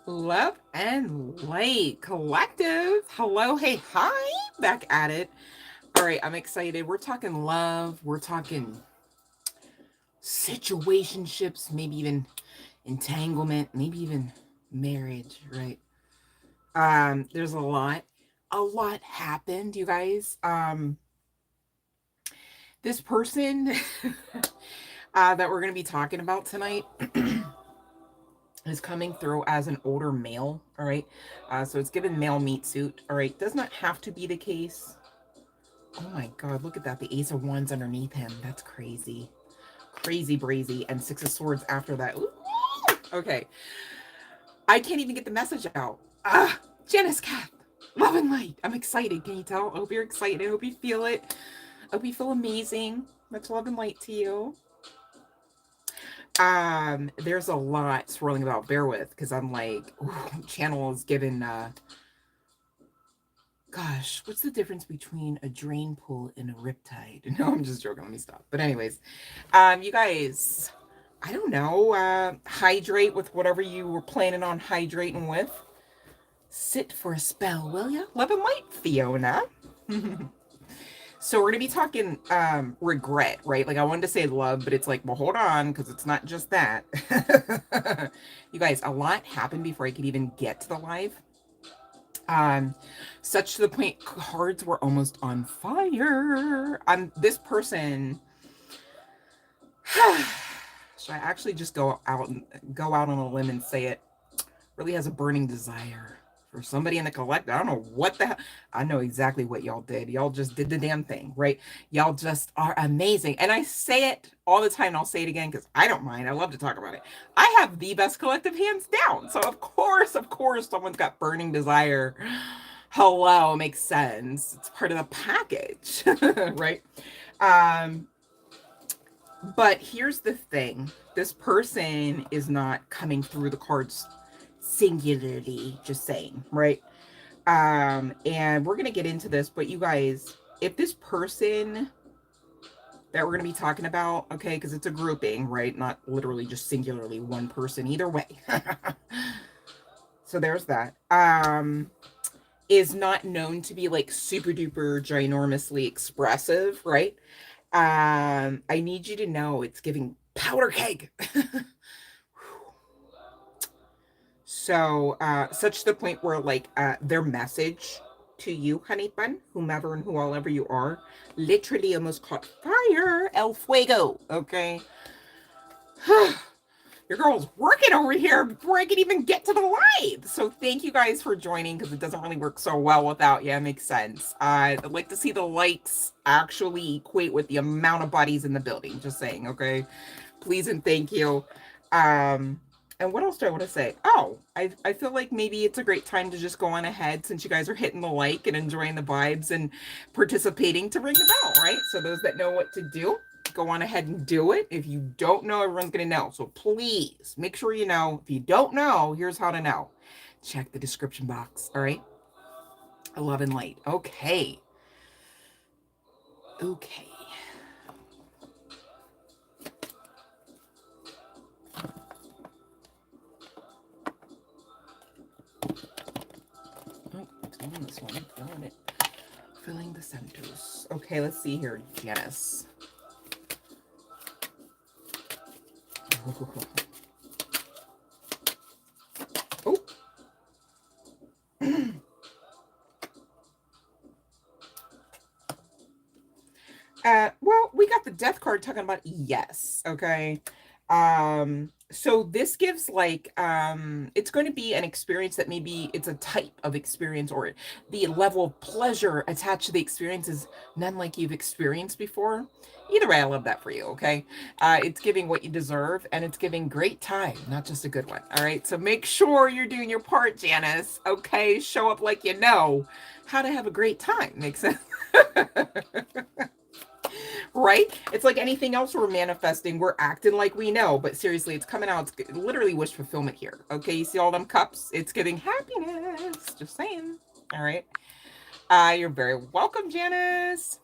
Love and Light Collective. Hello, hey, hi, back at it. All right, I'm excited. We're talking love. We're talking situationships, maybe even entanglement, maybe even marriage, right? There's a lot happened, you guys. This person that we're going to be talking about tonight is coming through as an older male, all right? So it's given male meat suit, all right? Does not have to be the case. Oh my god, look at that. The Ace of Wands underneath him. That's crazy. Crazy brazy. And Six of Swords after that. Ooh. Okay. I can't even get the message out. Janice Kath. Love and light. I'm excited. Can you tell? I hope you're excited. I hope you feel it. I hope you feel amazing. Much love and light to you. There's a lot swirling about. Bear with, because I'm like, ooh, channel is given gosh, what's the difference between a drain pool and a riptide? No, I'm just joking. Let me stop. But anyways, you guys, I don't know, hydrate with whatever you were planning on hydrating with. Sit for a spell, will ya? Love and light, Fiona. So we're going to be talking regret, right? Like I wanted to say love, but it's like, well, hold on, because it's not just that. You guys, a lot happened before I could even get to the live. Such to the point cards were almost on fire. This person should I actually just go out on a limb and say it really has a burning desire for somebody in the collective. I don't know what the hell. I know exactly what y'all did. Y'all just did the damn thing, right? Y'all just are amazing. And I say it all the time, and I'll say it again because I don't mind. I love to talk about it. I have the best collective hands down. So of course, someone's got burning desire. Hello, makes sense. It's part of the package, right? But here's the thing. This person is not coming through the cards singularly, just saying, right? And we're going to get into this, but you guys, if this person that we're going to be talking about, okay, because it's a grouping, right? Not literally just singularly one person, either way. So there's that. Is not known to be like super duper ginormously expressive, right? I need you to know it's giving powder keg. So, such to the point where like their message to you, honey bun, whomever and whoever you are, literally almost caught fire. El fuego, okay? Your girl's working over here before I can even get to the live. So thank you guys for joining, because it doesn't really work so well without you. It makes sense. I'd like to see the likes actually equate with the amount of bodies in the building. Just saying, okay? Please and thank you. And what else do I want to say? Oh, I feel like maybe it's a great time to just go on ahead, since you guys are hitting the like and enjoying the vibes and participating, to ring the bell, right? So those that know what to do, go on ahead and do it. If you don't know, everyone's going to know. So please make sure you know. If you don't know, here's how to know. Check the description box, all right? Love and light. Okay. Okay. Oh, feeling this one. Feeling it. Filling the centers. Okay, let's see here, Janice. Oh. Well, we got the death card talking about yes, okay. So this gives like it's going to be an experience that maybe it's a type of experience, or the level of pleasure attached to the experience is none like you've experienced before. Either way, I love that for you, okay? It's giving what you deserve, and it's giving great time, not just a good one. All right, so make sure you're doing your part, Janice, okay? Show up like you know how to have a great time. Makes sense? Right? It's like anything else we're manifesting. We're acting like we know, but seriously, it's coming out. It's literally wish fulfillment here. Okay, you see all them cups? It's giving happiness. Just saying. All right. You're very welcome, Janice.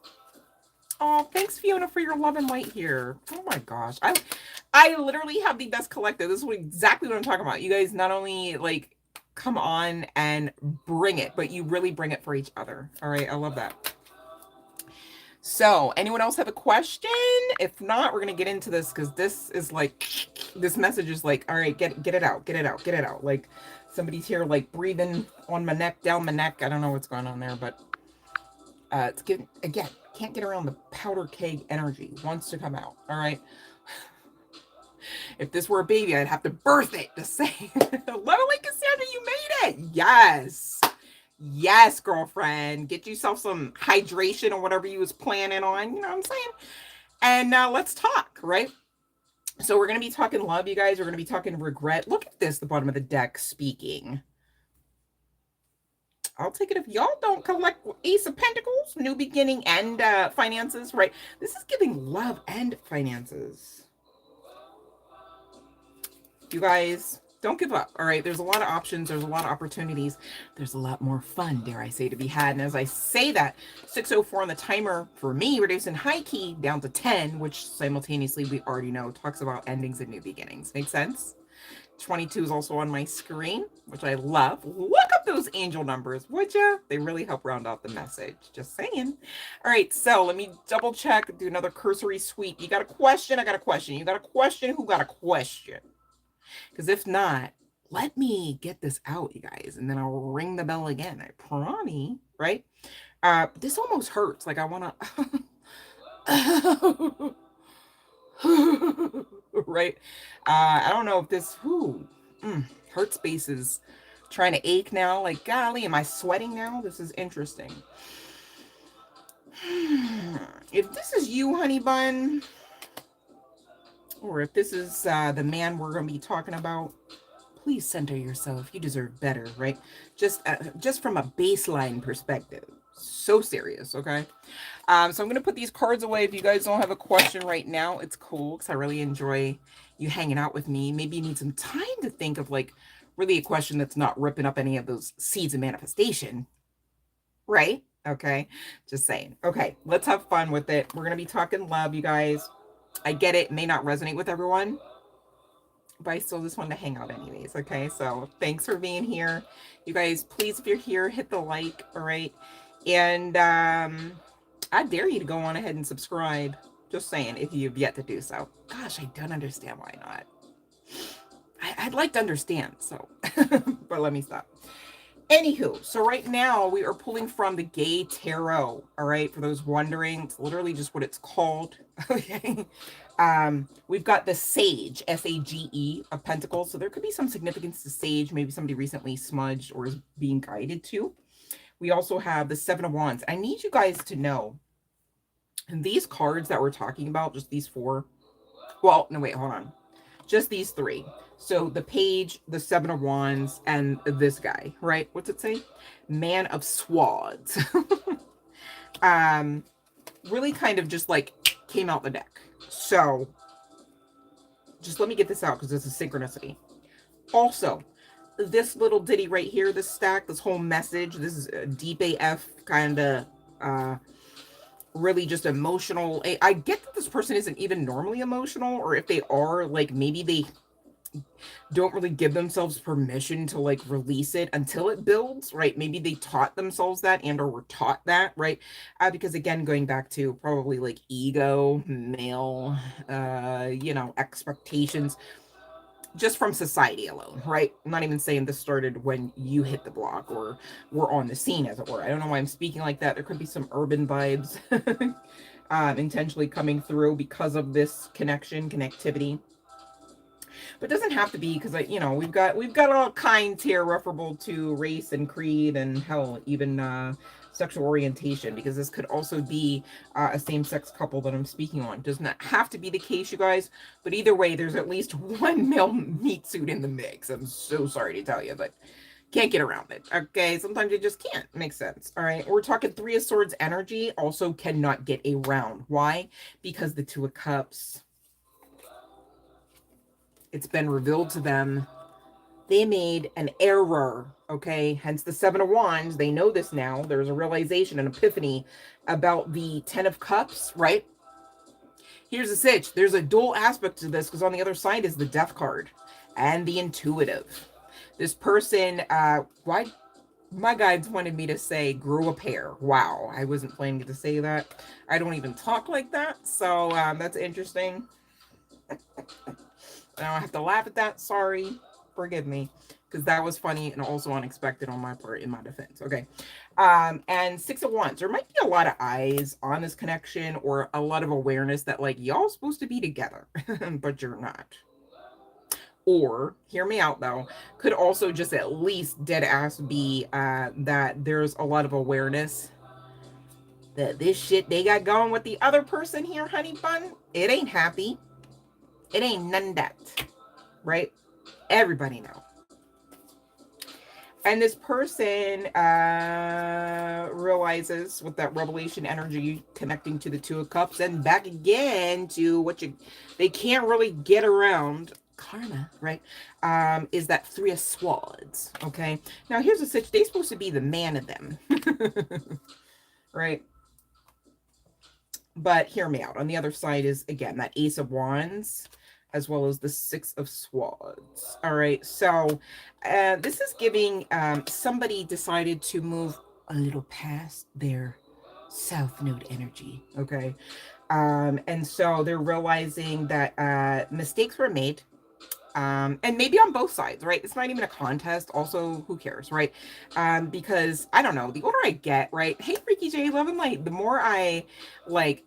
Oh, thanks, Fiona, for your love and light here. Oh my gosh. I literally have the best collective. This is exactly what I'm talking about. You guys not only like come on and bring it, but you really bring it for each other. All right, I love that. So, anyone else have a question? If not, we're gonna get into this because this is like, this message is like, all right, get it out, get it out, get it out. Like somebody's here, like breathing on my neck, down my neck. I don't know what's going on there, but it's getting, again, can't get around the powder keg energy. Wants to come out. All right. If this were a baby, I'd have to birth it to say, Lovely Cassandra, you made it. Yes. Yes, girlfriend. Get yourself some hydration or whatever you was planning on. You know what I'm saying? And let's talk, right? So we're going to be talking love, you guys. We're going to be talking regret. Look at this, the bottom of the deck speaking. I'll take it if y'all don't collect Ace of Pentacles, new beginning and finances, right? This is giving love and finances. You guys, don't give up, all right? There's a lot of options. There's a lot of opportunities. There's a lot more fun, dare I say, to be had. And as I say that, 6:04 on the timer for me, reducing high key down to 10, which simultaneously we already know talks about endings and new beginnings. Make sense? 22 is also on my screen, which I love. Look up those angel numbers, would you? They really help round out the message. Just saying. All right, so let me double check, do another cursory sweep. You got a question? I got a question. You got a question? Who got a question? Because if not, let me get this out, you guys, and then I'll ring the bell again. I promise, right? This almost hurts. Like I want to... right? I don't know if this hurt space is trying to ache now. Like, golly, am I sweating now? This is interesting. If this is you, honey bun, or if this is the man we're going to be talking about, please center yourself. You deserve better, right? Just from a baseline perspective. So serious, okay? So I'm going to put these cards away. If you guys don't have a question right now, it's cool because I really enjoy you hanging out with me. Maybe you need some time to think of like really a question that's not ripping up any of those seeds of manifestation, right? Okay, just saying. Okay, let's have fun with it. We're going to be talking love, you guys. I get it may not resonate with everyone, but I still just wanted to hang out anyways, okay? So thanks for being here. You guys, please, if you're here, hit the like, all right? And I dare you to go on ahead and subscribe. Just saying, if you've yet to do so. Gosh, I don't understand why not. I'd like to understand, so. But let me stop. Anywho, so right now we are pulling from the Gay Tarot, all right? For those wondering, it's literally just what it's called, okay? We've got the Sage, S-A-G-E, of Pentacles. So there could be some significance to Sage. Maybe somebody recently smudged or is being guided to. We also have the Seven of Wands. I need you guys to know, and these cards that we're talking about, just these four, well, no, wait, hold on. Just these three. So the Page, the Seven of Wands, and this guy, right? What's it say? Man of Swords. Really kind of just like came out the deck. So just let me get this out because this is synchronicity. Also, this little ditty right here, this stack, this whole message, this is a deep AF kind of really just emotional. I get that this person isn't even normally emotional, or if they are, like maybe they don't really give themselves permission to like release it until it builds, right? Maybe they taught themselves that and or were taught that, right? Because again, going back to probably like ego, male, you know, expectations, just from society alone, right? I'm not even saying this started when you hit the block or were on the scene, as it were. I don't know why I'm speaking like that. There could be some urban vibes intentionally coming through because of this connectivity. But it doesn't have to be, because you know, we've got all kinds here referable to race and creed and hell, even sexual orientation, because this could also be a same-sex couple that I'm speaking on. Does not have to be the case, you guys, but either way, there's at least one male meat suit in the mix. I'm so sorry to tell you, but can't get around it. Okay, sometimes you just can't. Makes sense. All right, we're talking Three of Swords energy. Also cannot get around. Why? Because the Two of Cups, it's been revealed to them they made an error, okay? Hence the Seven of Wands. They know this now. There's a realization, an epiphany about the Ten of Cups, right? Here's the sitch. There's a dual aspect to this, because on the other side is the Death card and the Intuitive. This person, why my guides wanted me to say grew a pair. Wow, I wasn't planning to say that. I don't even talk like that, so that's interesting. I don't have to laugh at that. Sorry, forgive me, because that was funny and also unexpected on my part in my defense. Okay. And Six of Wands. There might be a lot of eyes on this connection or a lot of awareness that like y'all supposed to be together, but you're not. Or, hear me out though, could also just at least dead ass be that there's a lot of awareness that this shit they got going with the other person here, honey bun, it ain't happy. It ain't none that, right? Everybody know. And this person realizes with that revelation energy connecting to the Two of Cups and back again to what they can't really get around karma, right? Is that Three of Swords. Okay. Now here's the situation. They're supposed to be the man of them. Right? But hear me out. On the other side is again that Ace of Wands, as well as the Six of Swords. All right, so this is giving somebody decided to move a little past their South Node energy, okay? And so they're realizing that mistakes were made, and maybe on both sides, right? It's not even a contest. Also, who cares, right? Because I don't know, the older I get, right? Hey, Freaky J, Love and Light, the more I like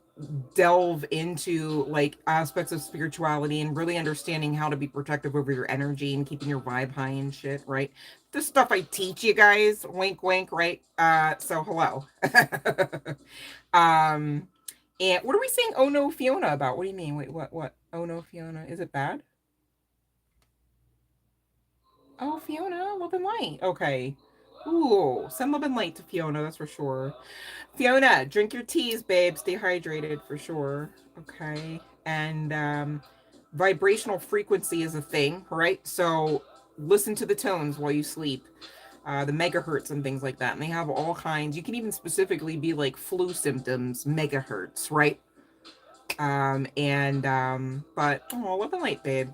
delve into like aspects of spirituality and really understanding how to be protective over your energy and keeping your vibe high and shit, right? This stuff I teach you guys, wink wink, right? So hello. And what are we saying oh no Fiona about? What do you mean? Wait, what oh no Fiona, is it bad? Oh, Fiona, love and light. Okay. Ooh, send love and light to Fiona, that's for sure. Fiona, drink your teas, babe. Stay hydrated for sure. Okay. And vibrational frequency is a thing, right? So listen to the tones while you sleep. The megahertz and things like that. And they have all kinds. You can even specifically be like flu symptoms, megahertz, right? But oh, love and light, babe.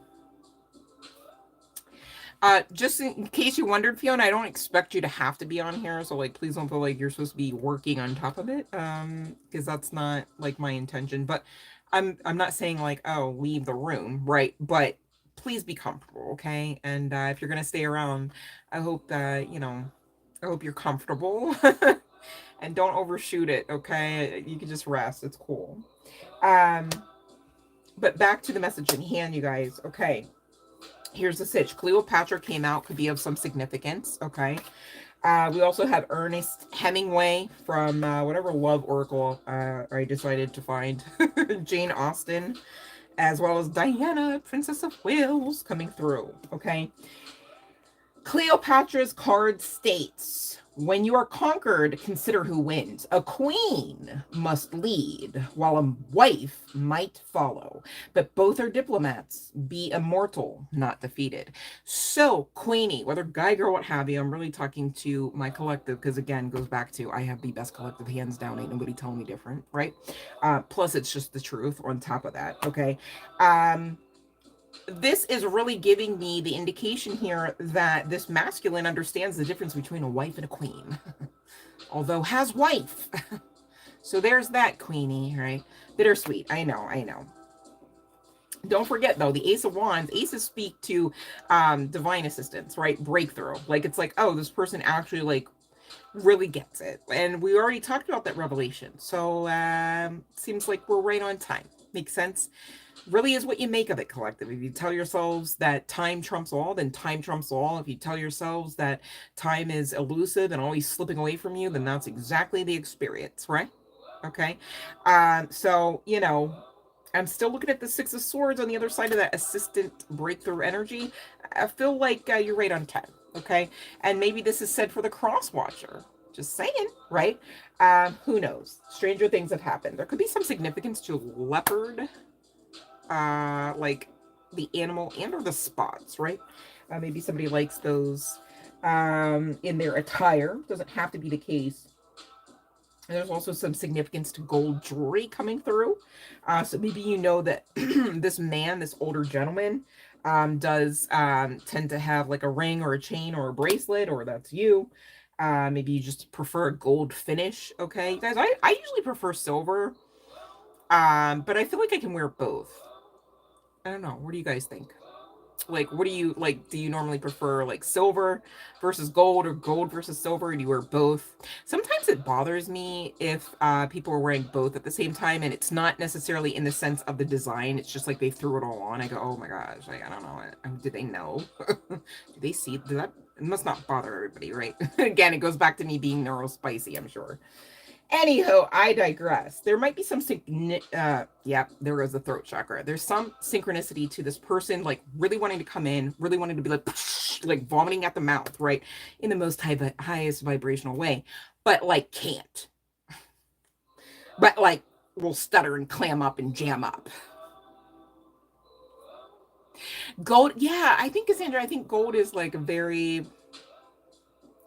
Just in case you wondered, Fiona, I don't expect you to have to be on here, so like please don't feel like you're supposed to be working on top of it. Because that's not like my intention. But I'm not saying like, oh, leave the room, right? But please be comfortable, okay? And if you're gonna stay around, I hope that, you know, I hope you're comfortable. And don't overshoot it, okay? You can just rest, it's cool. But back to the message in hand, you guys, okay. Here's the sitch. Cleopatra came out, could be of some significance, okay? We also have Ernest Hemingway from whatever love oracle I decided to find. Jane Austen, as well as Diana, Princess of Wales, coming through, okay? Cleopatra's card states, when you are conquered, consider who wins. A queen must lead, while a wife might follow. But both are diplomats. Be immortal, not defeated. So, Queenie, whether guy, girl, what have you, I'm really talking to my collective, because again, goes back to, I have the best collective, hands down, ain't nobody telling me different, right? Plus, it's just the truth on top of that, okay? This is really giving me the indication here that this masculine understands the difference between a wife and a queen. Although has wife. So there's that, Queenie, right? Bittersweet. I know. Don't forget, though, the Ace of Wands, aces speak to divine assistance, right? Breakthrough. Like, it's like, oh, this person actually, like, really gets it. And we already talked about that revelation. So, seems like we're right on time. Makes sense? Really is what you make of it, collective. If you tell yourselves that time trumps all, then time trumps all. If you tell yourselves that time is elusive and always slipping away from you, then that's exactly the experience, right? Okay. So, you know, I'm still looking at the Six of Swords on the other side of that assistant breakthrough energy. I feel like you're right on 10, okay? And maybe this is said for the cross watcher. Just saying, right? Who knows? Stranger things have happened. There could be some significance to leopard, like the animal and or the spots, right? Maybe somebody likes those in their attire. Doesn't have to be the case. There's also some significance to gold jewelry coming through. So maybe you know that this man, this older gentleman, does tend to have like a ring or a chain or a bracelet, or that's you. Maybe you just prefer a gold finish. Okay, you guys, I usually prefer silver, but I feel like I can wear both. I don't know. What do you guys think? Like, what do you like? Do you normally prefer like silver versus gold, or gold versus silver? Do you wear both? Sometimes it bothers me if people are wearing both at the same time, and it's not necessarily in the sense of the design. It's just like they threw it all on. I go, oh my gosh, like I don't know. Did they know? Do they see? Does that? It must not bother everybody, right? Again, it goes back to me being neurospicy, I'm sure. Anywho, I digress. There might be some yeah, there goes the throat chakra. There's some synchronicity to this person, like really wanting to come in, really wanting to be like vomiting at the mouth, right? In the most highest vibrational way, but like can't. But like will stutter and clam up and jam up. Gold, yeah, I think, Cassandra, I think gold is like a very,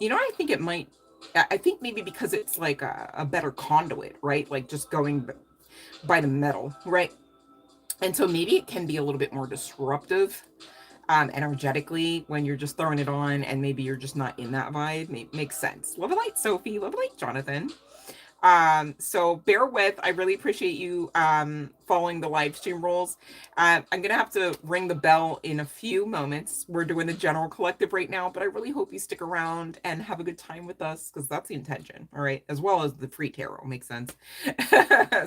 I think it might, I think maybe because it's like a better conduit, right? Like just going by the metal, right? And so maybe it can be a little bit more disruptive energetically when you're just throwing it on, and maybe you're just not in that vibe. Makes sense. Love a light, Sophie. Love a light, Jonathan. So bear with. I really appreciate you following the live stream rules. I'm gonna have to ring the bell in a few moments. We're doing the general collective right now, but I really hope you stick around and have a good time with us, because that's the intention. All right, as well as the free tarot. Makes sense.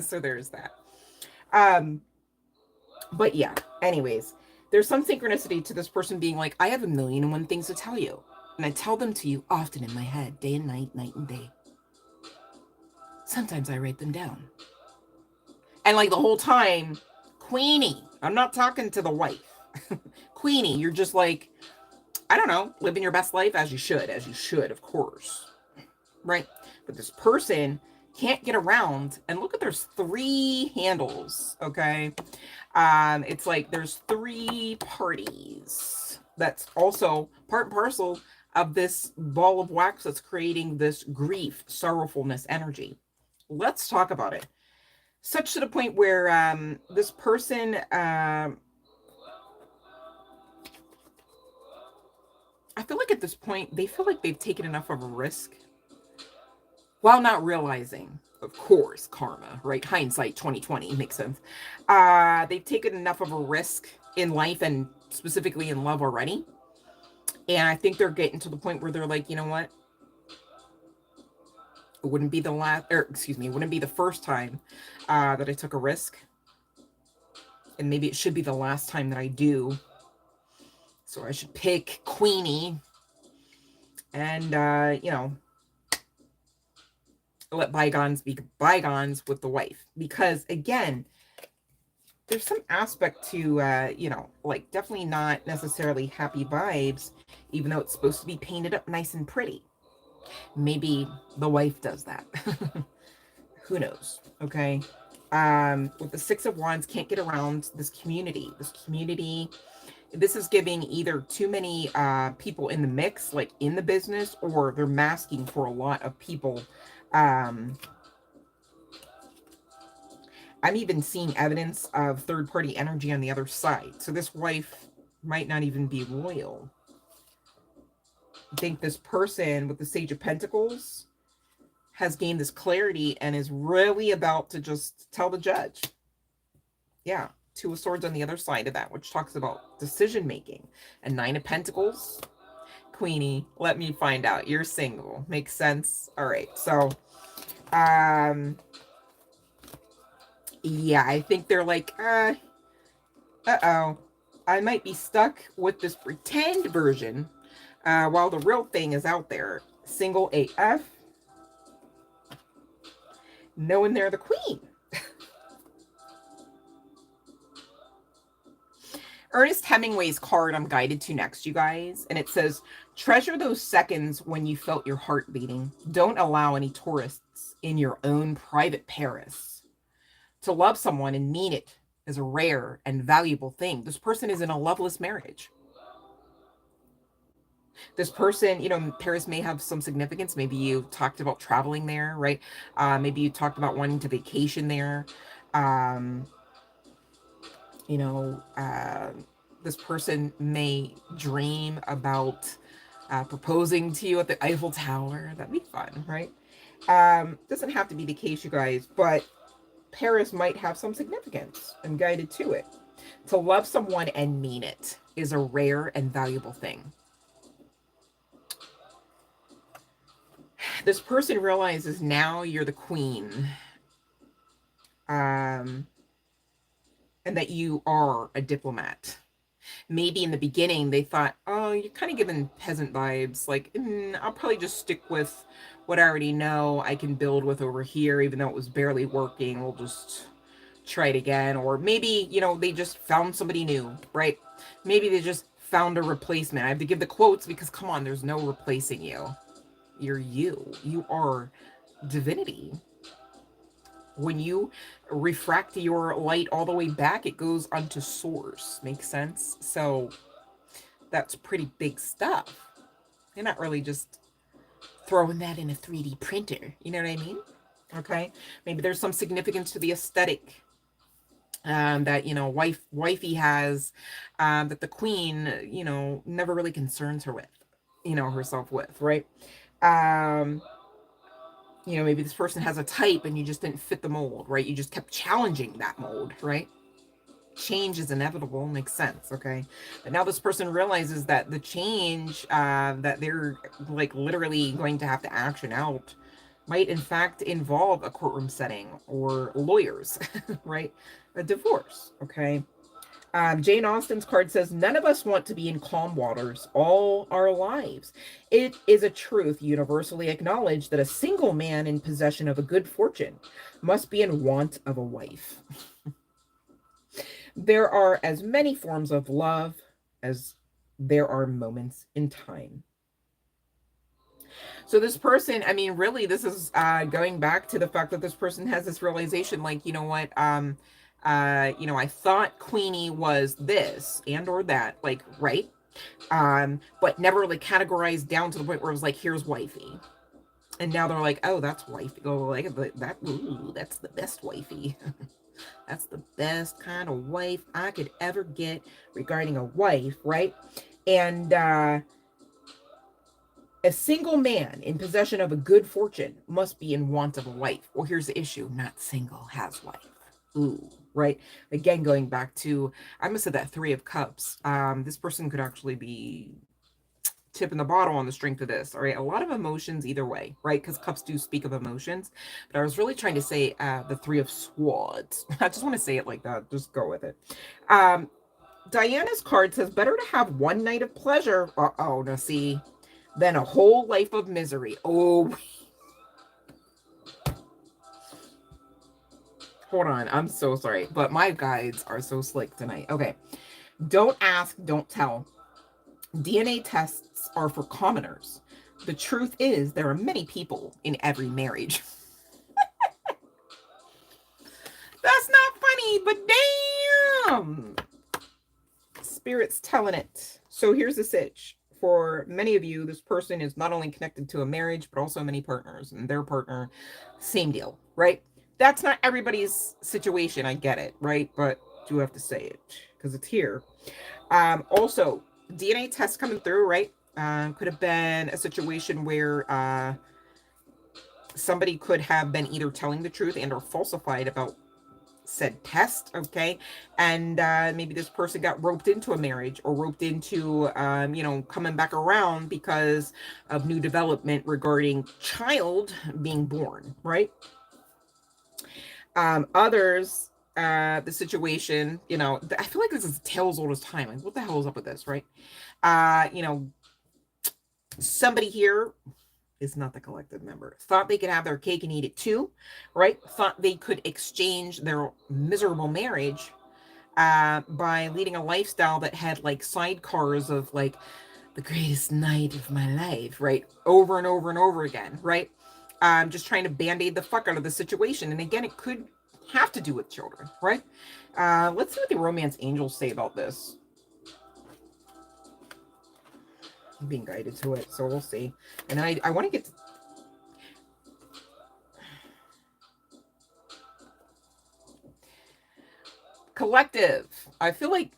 So there's that. But yeah, anyways, there's some synchronicity to this person being like, I have 1,000,001 things to tell you, and I tell them to you often in my head, day and night, night and day. Sometimes I write them down. And like the whole time, Queenie, I'm not talking to the wife. Queenie, you're just like, I don't know, living your best life as you should, of course. Right? But this person can't get around, and look at, there's 3 handles, okay? It's like there's 3 parties. That's also part and parcel of this ball of wax that's creating this grief, sorrowfulness energy. Let's talk about it. Such to the point where this person, I feel like at this point, they feel like they've taken enough of a risk while not realizing, of course, karma, right? Hindsight 2020 makes sense. They've taken enough of a risk in life, and specifically in love already. And I think they're getting to the point where they're like, you know what? It wouldn't be the last, or excuse me, it wouldn't be the first time that I took a risk. And maybe it should be the last time that I do. So I should pick Queenie and, let bygones be bygones with the wife. Because again, there's some aspect to, like definitely not necessarily happy vibes, even though it's supposed to be painted up nice and pretty. Maybe the wife does that. Who knows? Okay. With the 6 of Wands, can't get around this community. This is giving either too many people in the mix, like in the business, or they're masking for a lot of people. I'm even seeing evidence of third-party energy on the other side. So this wife might not even be loyal. I think this person with the Sage of Pentacles has gained this clarity and is really about to just tell the judge. Yeah, 2 of Swords on the other side of that, which talks about decision making. And 9 of Pentacles. Queenie, let me find out. You're single. Makes sense? All right. So, yeah, I think they're like, uh-oh. I might be stuck with this pretend version while the real thing is out there. Single AF. Knowing they're the queen. Ernest Hemingway's card I'm guided to next, you guys. And it says, treasure those seconds when you felt your heart beating. Don't allow any tourists in your own private Paris. To love someone and mean it is a rare and valuable thing. This person is in a loveless marriage. This person, Paris may have some significance. Maybe you talked about traveling there, right? Maybe you talked about wanting to vacation there. This person may dream about proposing to you at the Eiffel Tower. That'd be fun, right? Doesn't have to be the case, you guys, but Paris might have some significance and guided to it. To love someone and mean it is a rare and valuable thing. This person realizes now you're the queen. And that you are a diplomat. Maybe in the beginning they thought, oh, you're kind of giving peasant vibes. Like, I'll probably just stick with what I already know I can build with over here, even though it was barely working. We'll just try it again. Or maybe, you know, they just found somebody new, right? Maybe they just found a replacement. I have to give the quotes because, come on, there's no replacing you. You're you. You are divinity. When you refract your light all the way back, it goes unto source. Makes sense? So that's pretty big stuff. You're not really just throwing that in a 3D printer. You know what I mean? Okay. Maybe there's some significance to the aesthetic that, you know, wifey has, that the queen, you know, never really concerns her with, you know, herself with, right? You know, maybe this person has a type and you just didn't fit the mold, right? You just kept challenging that mold, right? Change is inevitable, makes sense, okay? But now this person realizes that the change that they're like literally going to have to action out might in fact involve a courtroom setting or lawyers, right? A divorce, okay? Jane Austen's card says, none of us want to be in calm waters all our lives. It is a truth universally acknowledged that a single man in possession of a good fortune must be in want of a wife. There are as many forms of love as there are moments in time. So this person, I mean, really, this is going back to the fact that this person has this realization, like, you know what, you know, I thought Queenie was this and or that, like, right? But never really categorized down to the point where it was like, here's wifey. And now they're like, oh, that's wifey. Oh, like that, ooh, that's the best wifey. That's the best kind of wife I could ever get regarding a wife, right? And a single man in possession of a good fortune must be in want of a wife. Well, here's the issue. Not single, has wife. Ooh, right? Again, going back to, I must have said that 3 of Cups. This person could actually be tipping the bottle on the strength of this, all right? A lot of emotions either way, right? Because Cups do speak of emotions. But I was really trying to say the 3 of Swords. I just want to say it like that. Just go with it. Diana's card says, better to have one night of pleasure. Uh-oh, now see, than a whole life of misery. Oh, hold on. I'm so sorry. But my guides are so slick tonight. Okay. Don't ask, don't tell. DNA tests are for commoners. The truth is, there are many people in every marriage. That's not funny, but damn! Spirit's telling it. So here's the sitch. For many of you, this person is not only connected to a marriage, but also many partners. And their partner, same deal, right? That's not everybody's situation. I get it, right? But do have to say it because it's here. Also, DNA test coming through, right? Could have been a situation where somebody could have been either telling the truth and or falsified about said test, okay? And maybe this person got roped into a marriage or roped into, you know, coming back around because of new development regarding child being born, right? Others, the situation, you know, I feel like this is tales old as time. Like, what the hell is up with this, right? You know, somebody here is not the collective member. Thought they could have their cake and eat it too, right? Thought they could exchange their miserable marriage by leading a lifestyle that had like sidecars of like the greatest night of my life, right? Over and over and over again, right? Just trying to band-aid the fuck out of the situation. And again, it could have to do with children, right? Let's see what the romance angels say about this. I'm being guided to it, so we'll see. And then I want to get to... collective. I feel like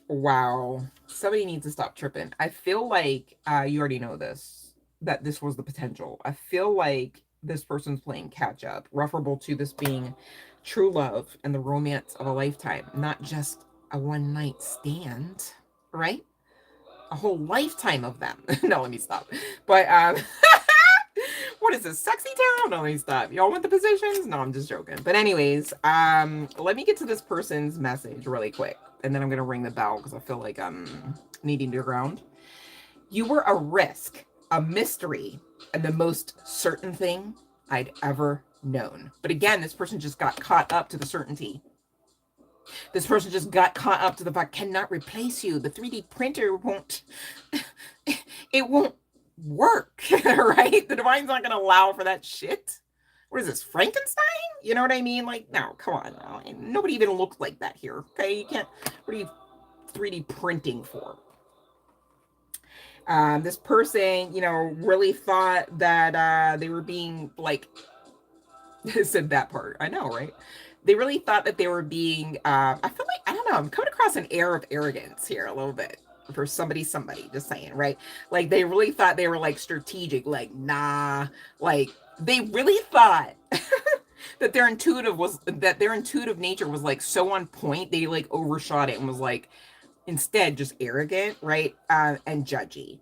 Wow. Somebody needs to stop tripping. I feel like you already know this, that this was the potential. I feel like this person's playing catch up, referable to this being true love and the romance of a lifetime, not just a one night stand, right? A whole lifetime of them. No, let me stop. But what is this, sexy town? No, let me stop. Y'all want the positions? No, I'm just joking. But anyways, let me get to this person's message really quick, and then I'm gonna ring the bell because I feel like I'm needing to ground. You were a risk, a mystery, and the most certain thing I'd ever known. But again, this person just got caught up to the certainty. This person just got caught up to the fact, cannot replace you. The 3D printer won't, it won't work, right? The divine's not going to allow for that shit. What is this, Frankenstein? You know what I mean? Like, no, come on. Nobody even looked like that here, okay? You can't, what are you 3D printing for? This person, you know, really thought that they were being, like, said that part. I know, right? They really thought that they were being, I feel like, I don't know, I'm coming across an air of arrogance here a little bit for somebody, just saying, right? Like, they really thought they were, like, strategic, like, nah, like, they really thought that their intuitive nature was, like, so on point, they, like, overshot it and was, like, instead just arrogant, right? And judgy.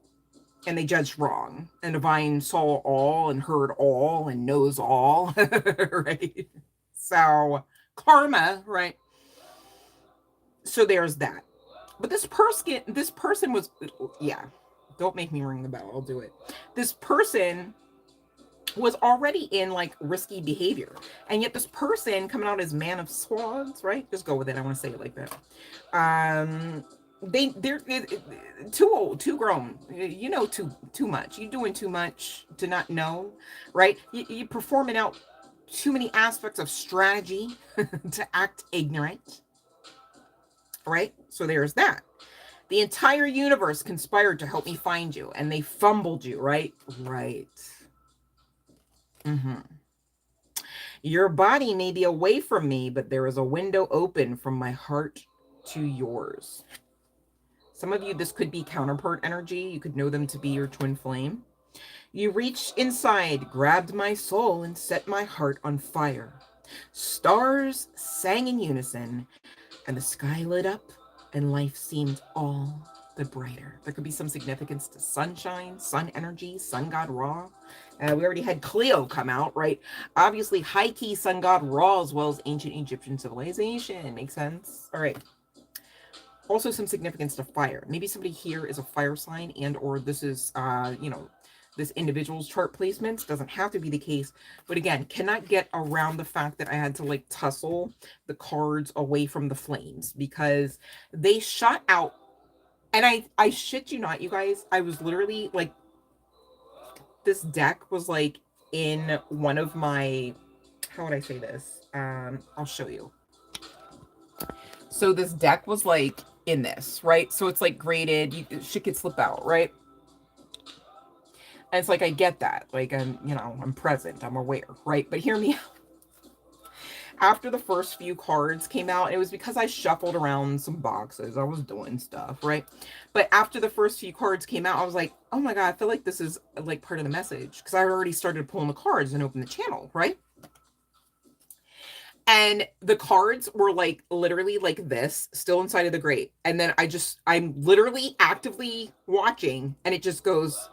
And they judged wrong. And divine saw all and heard all and knows all, right? So karma, right? So there's that. But this person was, yeah, don't make me ring the bell, I'll do it. This person was already in, like, risky behavior, and yet this person coming out as man of swords, right? Just go with it. I want to say it like that. They're too old, too grown, you know, too much. You're doing too much to not know, right? You're performing out too many aspects of strategy to act ignorant, right? So there's that. The entire universe conspired to help me find you, and they fumbled you, right? Right. Your body may be away from me, but there is a window open from my heart to yours. Some of you, this could be counterpart energy. You could know them to be your twin flame. You reached inside, grabbed my soul, and set my heart on fire. Stars sang in unison, and the sky lit up, and life seemed all the brighter. There could be some significance to sunshine, sun energy, sun god Ra. We already had Cleo come out, right? Obviously, high-key sun god Ra, as well as ancient Egyptian civilization. Makes sense? All right. Also some significance to fire. Maybe somebody here is a fire sign, and or this is, you know, this individual's chart placements. Doesn't have to be the case. But again, cannot get around the fact that I had to, like, tussle the cards away from the flames because they shot out. And I shit you not, you guys. I was literally, like, this deck was, like, in one of my, how would I say this? I'll show you. So this deck was, like, in this, right? So it's, like, graded. Shit could slip out, right? And it's like, I get that. Like, I'm, you know, I'm present. I'm aware, right? But hear me out. After the first few cards came out, it was because I shuffled around some boxes. I was doing stuff, right? But after the first few cards came out, I was like, oh my God, I feel like this is, like, part of the message. Because I already started pulling the cards and opened the channel, right? And the cards were, like, literally like this, still inside of the grate. And then I'm literally actively watching, and it just goes,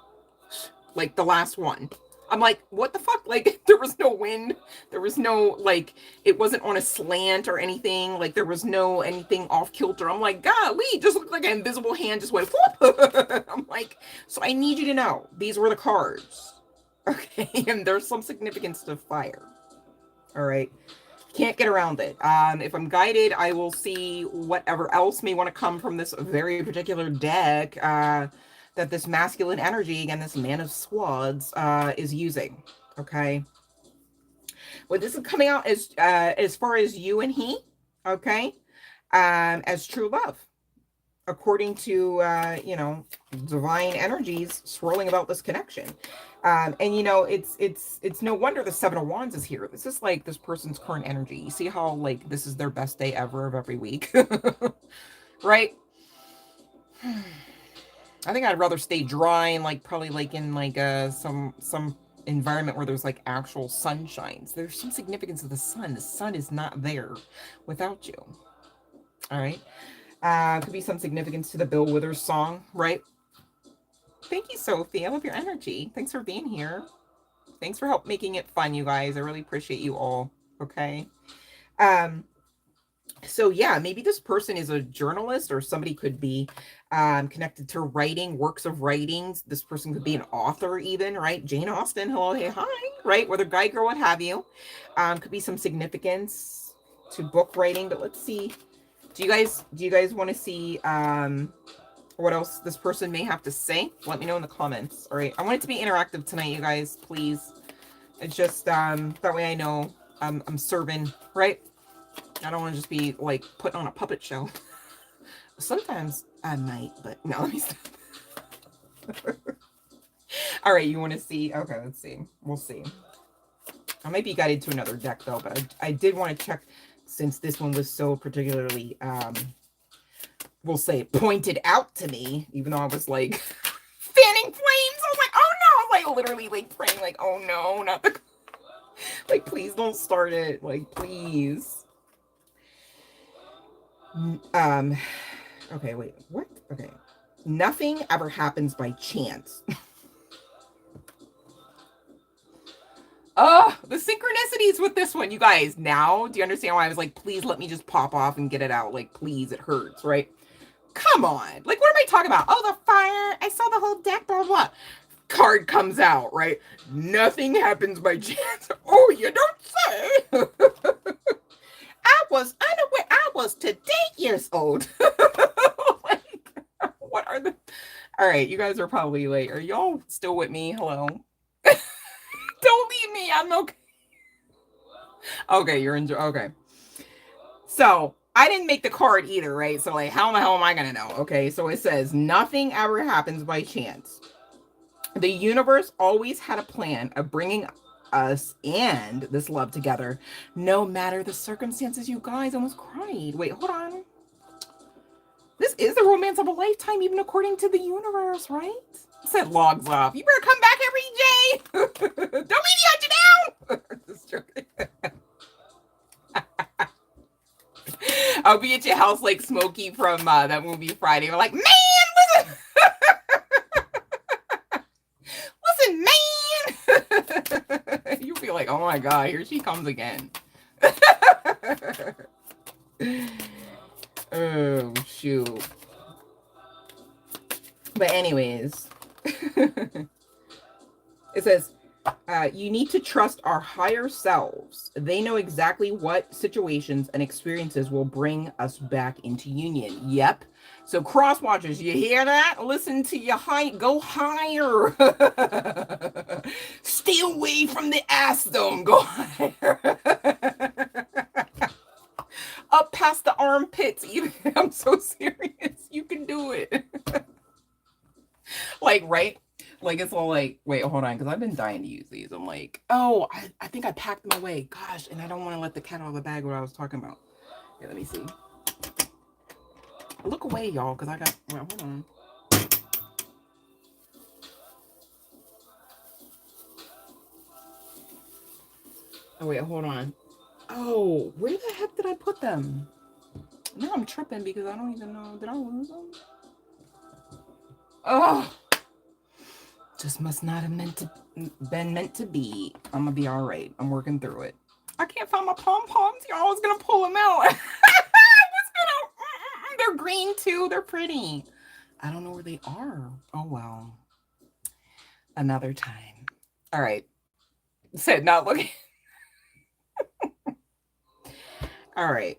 like, the last one. I'm like, what the fuck? Like, there was no wind. There was no, like, it wasn't on a slant or anything. Like, there was no anything off kilter. I'm like, golly, just looked like an invisible hand just went whoop. I'm like, so I need you to know, these were the cards. Okay, and there's some significance to fire. All right. Can't get around it. If I'm guided, I will see whatever else may want to come from this very particular deck that this masculine energy, again, this man of swords, is using. Okay. Well, this is coming out as far as you and he, okay, as true love, according to you know, divine energies swirling about this connection. And you know, it's no wonder the Seven of Wands is here. This is like this person's current energy. You see how, like, this is their best day ever of every week, right? I think I'd rather stay dry and like probably like in like some environment where there's like actual sunshine. So there's some significance of the sun. The sun is not there without you. All right. Could be some significance to the Bill Withers song, right? Thank you, Sophie. I love your energy. Thanks for being here. Thanks for making it fun, you guys. I really appreciate you all. Okay. So yeah, maybe this person is a journalist, or somebody could be connected to writing, works of writings. This person could be an author even, right? Jane Austen, hello, hey, hi, right? Whether guy, girl, what have you. Could be some significance to book writing, but let's see. Do you guys want to see what else this person may have to say? Let me know in the comments. All right. I want it to be interactive tonight, you guys, please. It's just that way I know I'm serving, right? I don't want to just be like putting on a puppet show. Sometimes I might, but no, let me stop. All right, you want to see? Okay, let's see. We'll see. I might be guided to another deck though, but I did want to check, since this one was so particularly we'll say pointed out to me, even though I was like fanning flames. I was like, oh no, I was like literally like praying like, oh no, not the like, please don't start it, like, please. Okay, wait, what? Okay. Nothing ever happens by chance. The synchronicities with this one, you guys. Now, do you understand why I was like, please let me just pop off and get it out? Like, please, it hurts, right? Come on. Like, what am I talking about? Oh, the fire. I saw the whole deck, blah, blah. Card comes out, right? Nothing happens by chance. Oh, you don't say. I was unaware. I was today years old. Like, what are the... All right, you guys are probably late. Are y'all still with me? Hello? Don't leave me. I'm okay. Okay, you're enjoying. Okay. So, I didn't make the card either, right? So, like, how the hell am I going to know? Okay, so it says, nothing ever happens by chance. The universe always had a plan of bringing us and this love together, no matter the circumstances. You guys, almost cried. Wait, hold on. This is the romance of a lifetime, even according to the universe, right? It said logs off. You better come back every day. Don't leave me on you down. Just joking. I'll be at your house like Smokey from that movie Friday. We're like, man, listen. Listen, man. You'll be like, oh my God, here she comes again. Oh, shoot. But anyways, it says, you need to trust our higher selves. They know exactly what situations and experiences will bring us back into union. Yep. So cross watchers, you hear that? Listen to your go higher. Stay away from the ass dome. Go higher. Up past the armpits. Even. I'm so serious. You can do it. Like, right? Like, it's all like, wait, hold on, because I've been dying to use these. I'm like, oh, I think I packed them away. Gosh, and I don't want to let the cat out of the bag what I was talking about. Okay, let me see. Look away, y'all, because I got, well, hold on. Oh, wait, hold on. Oh, where the heck did I put them? Now I'm tripping because I don't even know. Did I lose them? Oh. Just must not have been meant to be. I'm gonna be all right. I'm working through it. I can't find my pom-poms. Y'all, I was gonna pull them out. They're green too. They're pretty. I don't know where they are. Oh well. Another time. All right. Said not looking. All right.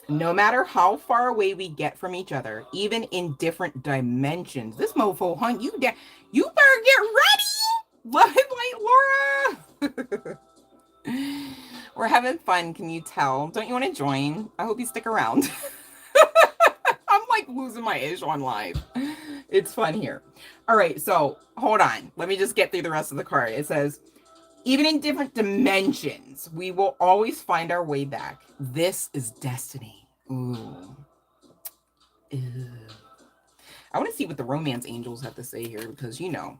No matter how far away we get from each other, even in different dimensions, this mofo hunt you down. You better get ready. Like Laura. We're having fun. Can you tell? Don't you want to join? I hope you stick around. I'm like losing my ish on live. It's fun here. All right. So hold on. Let me just get through the rest of the card. It says, even in different dimensions, we will always find our way back. This is destiny. Ooh. Ew. I want to see what the romance angels have to say here, because you know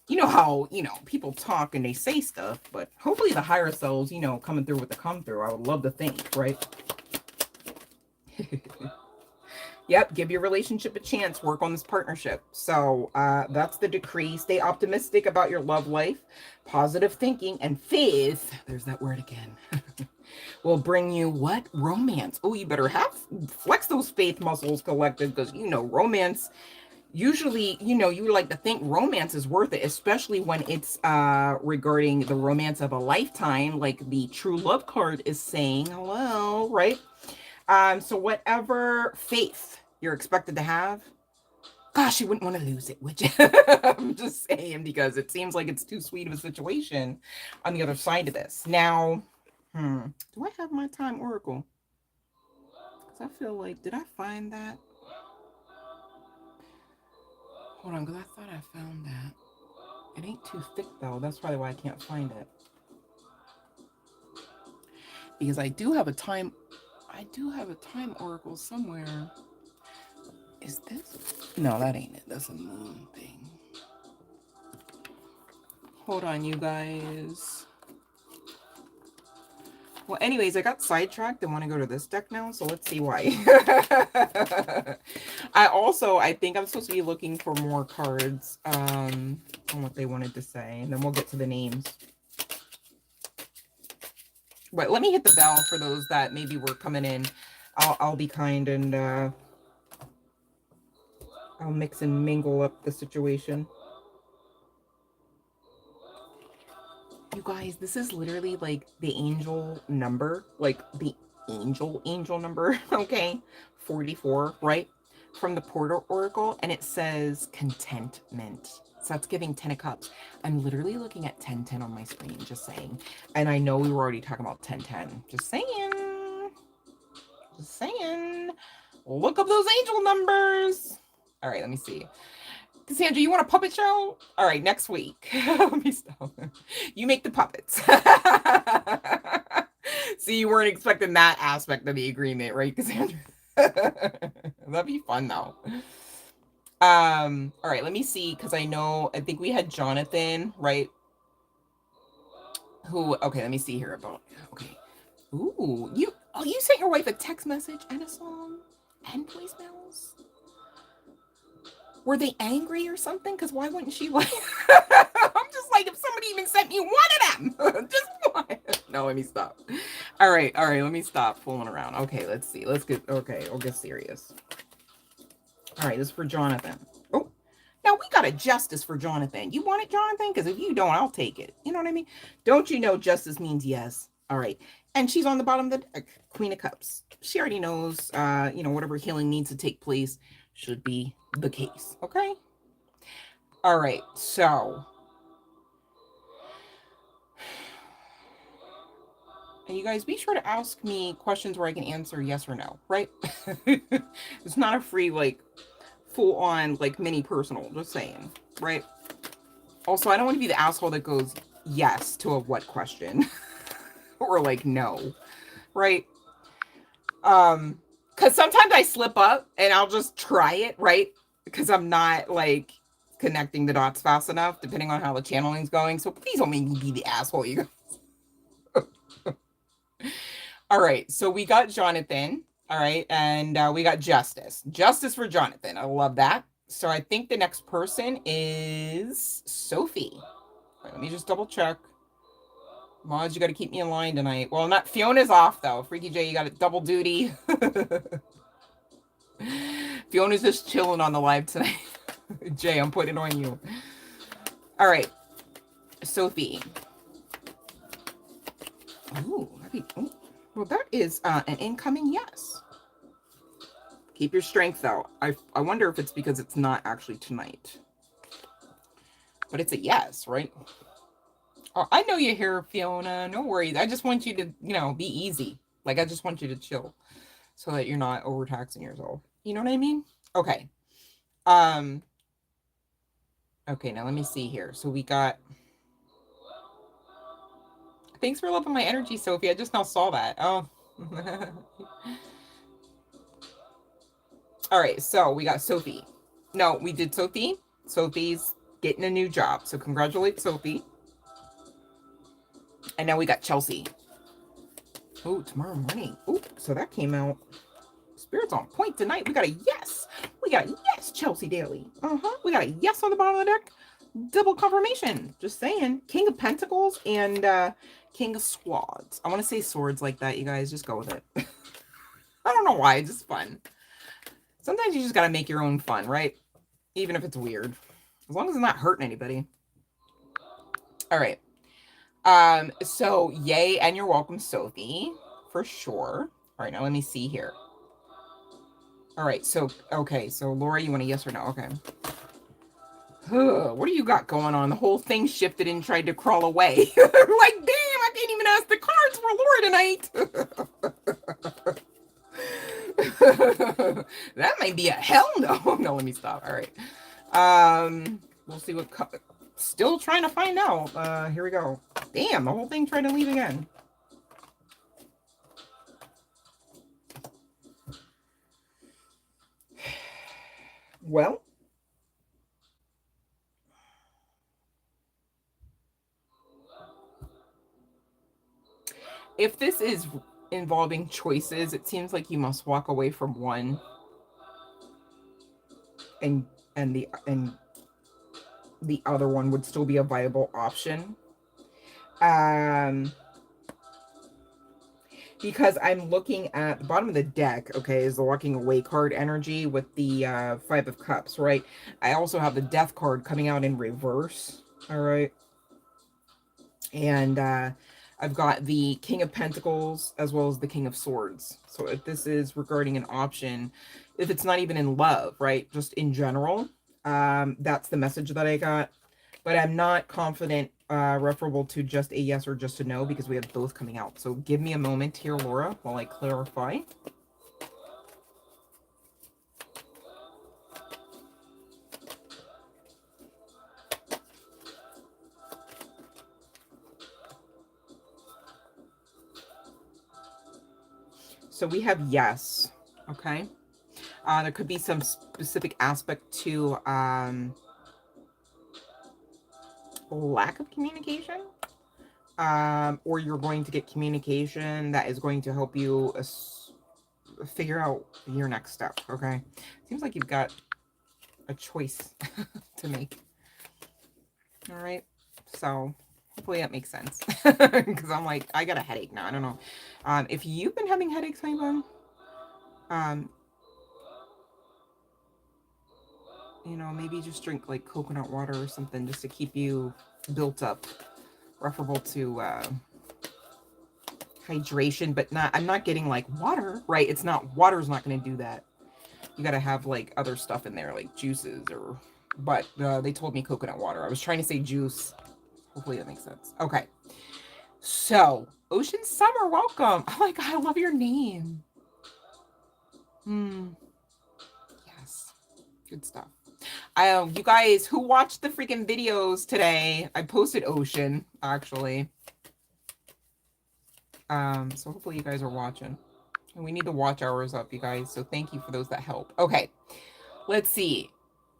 how, people talk and they say stuff, but hopefully the higher selves, coming through with the come through. I would love to think, right? Yep, give your relationship a chance. Work on this partnership. So that's the decree. Stay optimistic about your love life. Positive thinking and faith, there's that word again, will bring you what? Romance. Oh, you better flex those faith muscles, collective, because, romance, usually, you like to think romance is worth it, especially when it's regarding the romance of a lifetime, like the true love card is saying. Hello, right? So whatever faith you're expected to have, gosh, you wouldn't want to lose it, would you? I'm just saying, because it seems like it's too sweet of a situation on the other side of this. Now, do I have my time oracle? Because I feel like, did I find that? Hold on, because I thought I found that. It ain't too thick, though. That's probably why I can't find it. Because I do have a time oracle somewhere. Is this? No, that ain't it. That's a moon thing. Hold on, you guys. Well, anyways, I got sidetracked and want to go to this deck now, so let's see why. I think I'm supposed to be looking for more cards on what they wanted to say, and then we'll get to the names. But let me hit the bell for those that maybe were coming in. I'll be kind, and I'll mix and mingle up the situation. You guys, this is literally like the angel number, like the angel number, okay? 44, right? From the Porter Oracle, and it says contentment. So that's giving 10 of Cups. I'm literally looking at 1010 on my screen, just saying. And I know we were already talking about 1010. Just saying. Just saying. Look up those angel numbers. All right, let me see. Cassandra, you want a puppet show? All right, next week. Let me stop. You make the puppets. See, you weren't expecting that aspect of the agreement, right, Cassandra? That'd be fun, though. All right, let me see, because I think we had Jonathan, right? Okay, let me see here about, okay. Ooh, you sent your wife a text message and a song and voicemails? Were they angry or something? Because why wouldn't she like... I'm just like, if somebody even sent me one of them. Just one. No, let me stop. All right, let me stop fooling around. Okay, let's see. We'll get serious. All right, this is for Jonathan. Oh, now we got a justice for Jonathan. You want it, Jonathan? Because if you don't, I'll take it. You know what I mean? Don't you know justice means yes? All right. And she's on the bottom of the deck, Queen of Cups. She already knows, whatever healing needs to take place should be the case. Okay. All right. So, and you guys be sure to ask me questions where I can answer yes or no, right? It's not a free, like, full on, like, mini personal, just saying, right? Also, I don't want to be the asshole that goes yes to a what question or like no, right? Because sometimes I slip up and I'll just try it, right? Because I'm not like connecting the dots fast enough, depending on how the channeling's going. So please don't make me be the asshole, you guys. All right, so we got Jonathan, all right, and we got Justice. Justice for Jonathan. I love that. So I think the next person is Sophie. Right, let me just double check. Mods, you got to keep me in line tonight. Well, not Fiona's off, though. Freaky J, you got a double duty. Fiona's just chilling on the live tonight. Jay, I'm putting it on you. All right. Sophie. Ooh, well, that is an incoming yes. Keep your strength, though. I wonder if it's because it's not actually tonight. But it's a yes, right? Oh, I know you're here, Fiona. No worries. I just want you to, be easy. Like, I just want you to chill so that you're not overtaxing yourself. You know what I mean? Okay. Okay, now let me see here. So we got... Thanks for loving my energy, Sophie. I just now saw that. Oh. All right, so we got Sophie. No, we did Sophie. Sophie's getting a new job. So congratulate Sophie. And now we got Chelsea. Oh, tomorrow morning. Oh, so that came out. Spirit's on point tonight. We got a yes. We got a yes, Chelsea Daly. We got a yes on the bottom of the deck. Double confirmation. Just saying. King of Pentacles and King of Swords. I want to say swords like that, you guys. Just go with it. I don't know why. It's just fun. Sometimes you just got to make your own fun, right? Even if it's weird. As long as it's not hurting anybody. All right. So yay, and you're welcome, Sophie. For sure. All right, now let me see here. All right, so, okay, so Laura, you want a yes or no? Okay. What do you got going on? The whole thing shifted and tried to crawl away. Like, damn, I can't even ask the cards for Laura tonight. That might be a hell no. No, let me stop. All right. We'll see what... Still trying to find out. Here we go. Damn, the whole thing tried to leave again. Well, if this is involving choices, it seems like you must walk away from one and the other one would still be a viable option. Because I'm looking at the bottom of the deck, okay, is the walking away card energy with the Five of Cups, right? I also have the Death card coming out in reverse, all right? And I've got the King of Pentacles as well as the King of Swords. So if this is regarding an option, if it's not even in love, right, just in general, that's the message that I got. But I'm not confident referable to just a yes or just a no because we have both coming out. So give me a moment here, Laura, while I clarify. So we have yes, okay? There could be some specific aspect to lack of communication, or you're going to get communication that is going to help you figure out your next step, okay? Seems like you've got a choice to make. All right, so hopefully that makes sense because I'm like, I got a headache now. I don't know if you've been having headaches, honey bun. You know, maybe just drink like coconut water or something just to keep you built up, referable to hydration, but not, I'm not getting like water, right? It's not, water's not going to do that. You got to have like other stuff in there, like juices or, but they told me coconut water. I was trying to say juice. Hopefully that makes sense. Okay. So, Ocean Summer, welcome. Oh my God, I love your name. Yes. Good stuff. You guys who watched the freaking videos today, I posted Ocean, actually. So hopefully you guys are watching. And we need to watch hours up, you guys. So thank you for those that help. Okay. Let's see.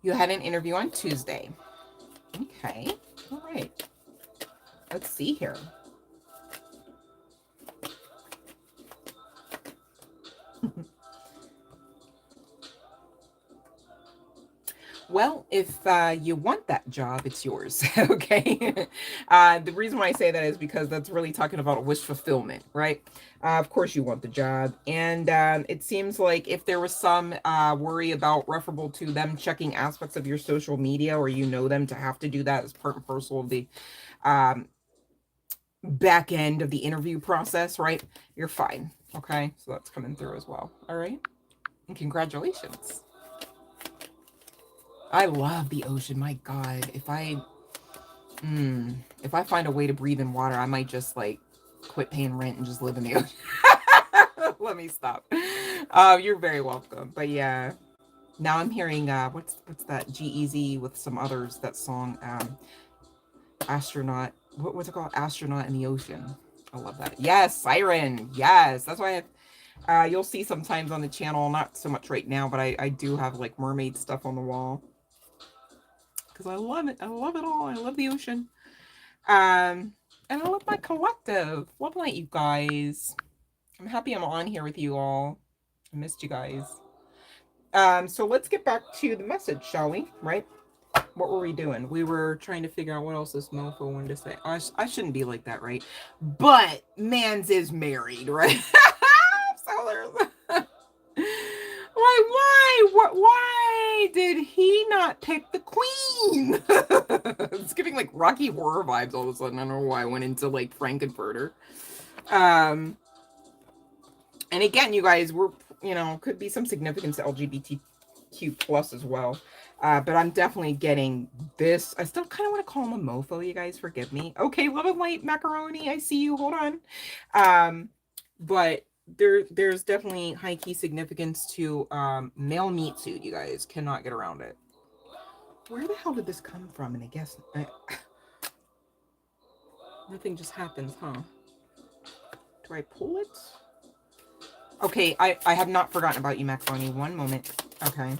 You had an interview on Tuesday. Okay. All right. Let's see here. Well, if you want that job, it's yours, okay? The reason why I say that is because that's really talking about wish fulfillment, right? Of course you want the job. And it seems like if there was some worry about referable to them checking aspects of your social media, or you know them to have to do that as part and parcel of the back end of the interview process, right? You're fine, okay? So that's coming through as well, all right? And congratulations. I love the ocean. My God, if I find a way to breathe in water, I might just like quit paying rent and just live in the ocean. Let me stop. You're very welcome. But yeah, now I'm hearing what's that G-Eazy with some others, that song Astronaut. What's it called? Astronaut in the Ocean. I love that. Yes, Siren. Yes, that's why You'll see sometimes on the channel, not so much right now, but I do have like mermaid stuff on the wall. Because I love it. I love it all. I love the ocean. And I love my collective. Love night, you guys. I'm happy I'm on here with you all. I missed you guys. So let's get back to the message, shall we? Right? What were we doing? We were trying to figure out what else this mofo wanted to say. I shouldn't be like that, right? But Mans is married, right? So there's why did he not pick the queen? It's giving like Rocky Horror vibes all of a sudden. I don't know why I went into like Frankenfurter. And again, you guys, we're, you know, could be some significance to LGBTQ plus as well. But I'm definitely getting this. I still kind of want to call him a mofo, you guys. Forgive me. Okay, love and light macaroni. I see you. Hold on. But there's definitely high key significance to male meat suit, you guys. Cannot get around it. Where the hell did this come from? And I guess nothing just happens, huh? Do I pull it? Okay, I have not forgotten about you, macaroni. One moment. Okay.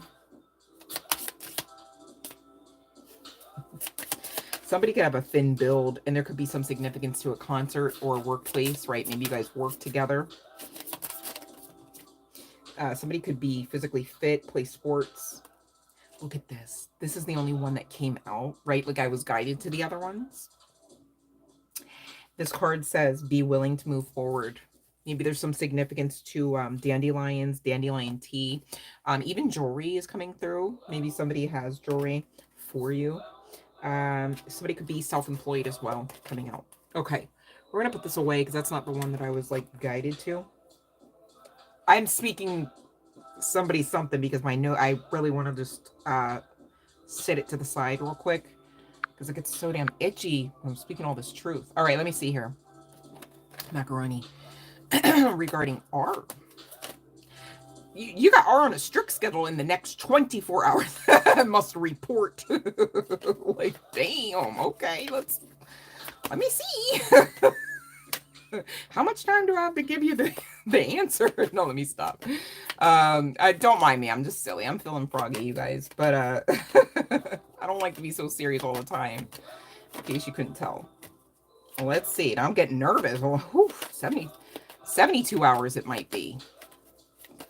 Somebody could have a thin build, and there could be some significance to a concert or a workplace, right? Maybe you guys work together. Somebody could be physically fit, play sports. Look at this. This is the only one that came out, right? Like I was guided to the other ones. This card says, be willing to move forward. Maybe there's some significance to dandelions, dandelion tea. Even jewelry is coming through. Maybe somebody has jewelry for you. Somebody could be self-employed as well coming out. Okay, we're gonna put this away because that's not the one that I was like guided to. I'm speaking somebody something because my note, I really want to just set it to the side real quick because it gets so damn itchy when I'm speaking all this truth. All right, let me see here. Macaroni. Regarding R. You got R on a strict schedule in the next 24 hours. Must report. Like, damn, okay, let me see. How much time do I have to give you the answer? No, let me stop. Don't mind me. I'm just silly. I'm feeling froggy, you guys. But I don't like to be so serious all the time. In case you couldn't tell. Well, let's see. Now I'm getting nervous. Well, whew, 72 hours it might be.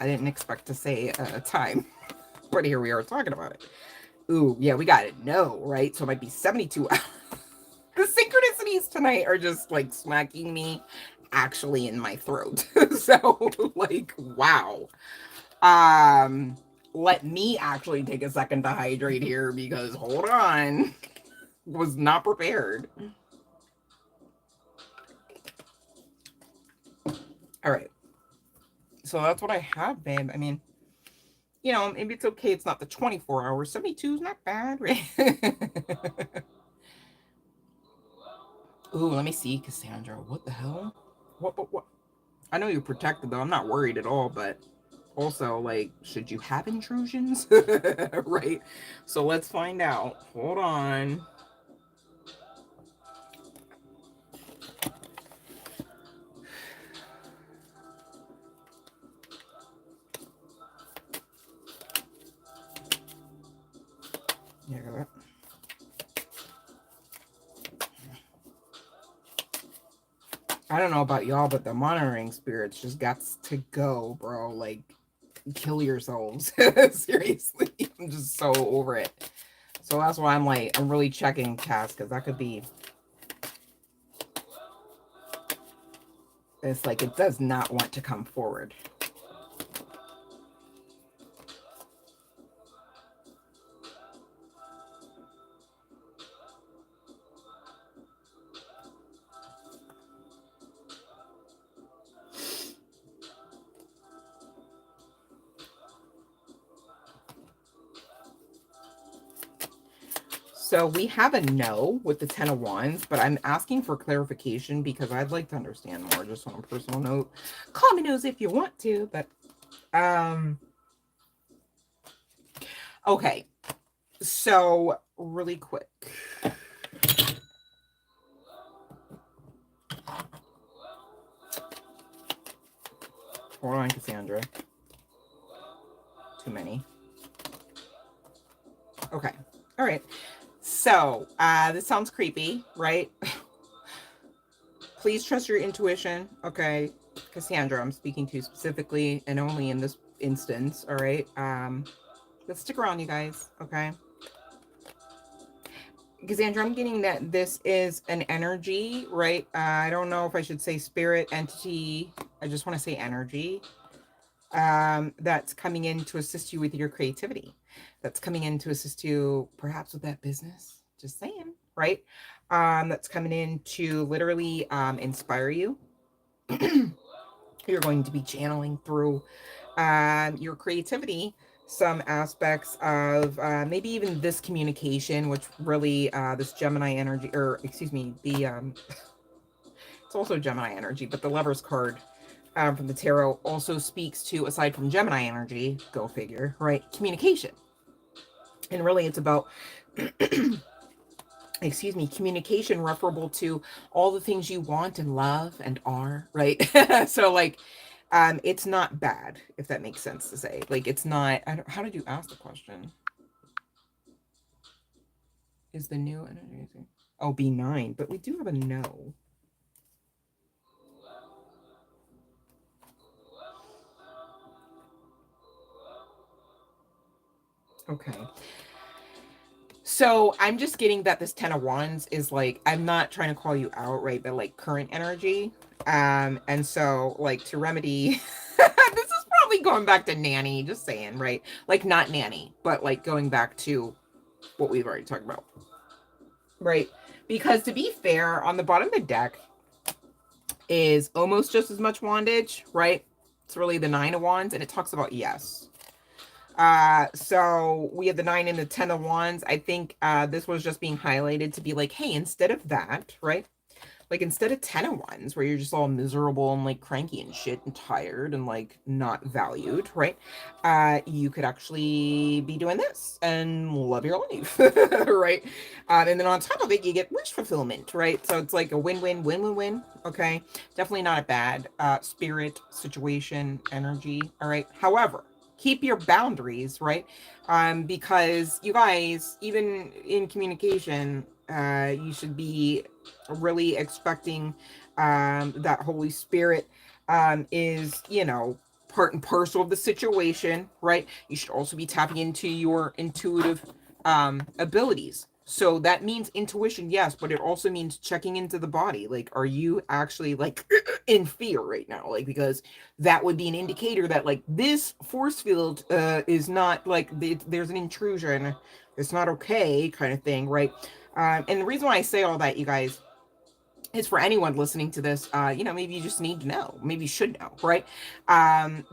I didn't expect to say a time. But here we are talking about it. Ooh, yeah, we got it. No, right? So it might be 72 hours. The synchronicities tonight are just like smacking me actually in my throat. So like, wow. Let me actually take a second to hydrate here because hold on. Was not prepared. All right. So that's what I have, babe. I mean, you know, maybe it's okay. It's not the 24 hours. 72 is not bad, right? Ooh, let me see, Cassandra. What the hell? What? I know you're protected, though. I'm not worried at all, but also, like, should you have intrusions? Right? So let's find out. Hold on. Yeah. I don't know about y'all, but the monitoring spirits just got to go, bro. Like, kill yourselves. Seriously. I'm just so over it. So that's why I'm like, I'm really checking Cass, because that could be... It's like, it does not want to come forward. So we have a no with the 10 of Wands, but I'm asking for clarification because I'd like to understand more, just on a personal note. Call me nosy if you want to, but okay. So really quick. Hold on, Cassandra. Too many. Okay. All right. So, this sounds creepy, right? Please trust your intuition. Okay. Cassandra, I'm speaking to specifically and only in this instance. All right. Let's stick around, you guys. Okay. Cassandra, I'm getting that this is an energy, right? I don't know if I should say spirit, entity. I just want to say energy. That's coming in to assist you with your creativity. That's coming in to assist you perhaps with that business. Just saying, right? That's coming in to literally inspire you. You're going to be channeling through your creativity some aspects of maybe even this communication, which really this Gemini energy, or excuse me, the it's also Gemini energy, but the Lover's card from the tarot also speaks to, aside from Gemini energy, go figure, right? Communication. And really it's about, excuse me, communication referable to all the things you want and love and are, right? So like, it's not bad, if that makes sense to say. Like, it's not, how did you ask the question? Is the new energy? Oh, B9, but we do have a no. Okay. So I'm just getting that this 10 of Wands is like, I'm not trying to call you out, right? But like current energy. And so like to remedy, this is probably going back to nanny, just saying, right? Like not nanny, but like going back to what we've already talked about. Right. Because to be fair, on the bottom of the deck is almost just as much wandage, right? It's really the 9 of Wands, and it talks about yes. So we have the 9 and the 10 of Wands. I think this was just being highlighted to be like, hey, instead of that, right? Like instead of 10 of Wands, where you're just all miserable and like cranky and shit and tired and like not valued, right? You could actually be doing this and love your life, right? And then on top of it, you get wish fulfillment, right? So it's like a win-win, win-win-win. Okay, definitely not a bad spirit, situation, energy. All right. However, keep your boundaries, right? Because you guys, even in communication, you should be really expecting that Holy Spirit is, you know, part and parcel of the situation, right? You should also be tapping into your intuitive abilities. So that means intuition, yes, but it also means checking into the body. Like, are you actually like in fear right now? Like, because that would be an indicator that like this force field is not like there's an intrusion. It's not okay, kind of thing, right? And the reason why I say all that, you guys, is for anyone listening to this, you know, maybe you just need to know, maybe you should know, right?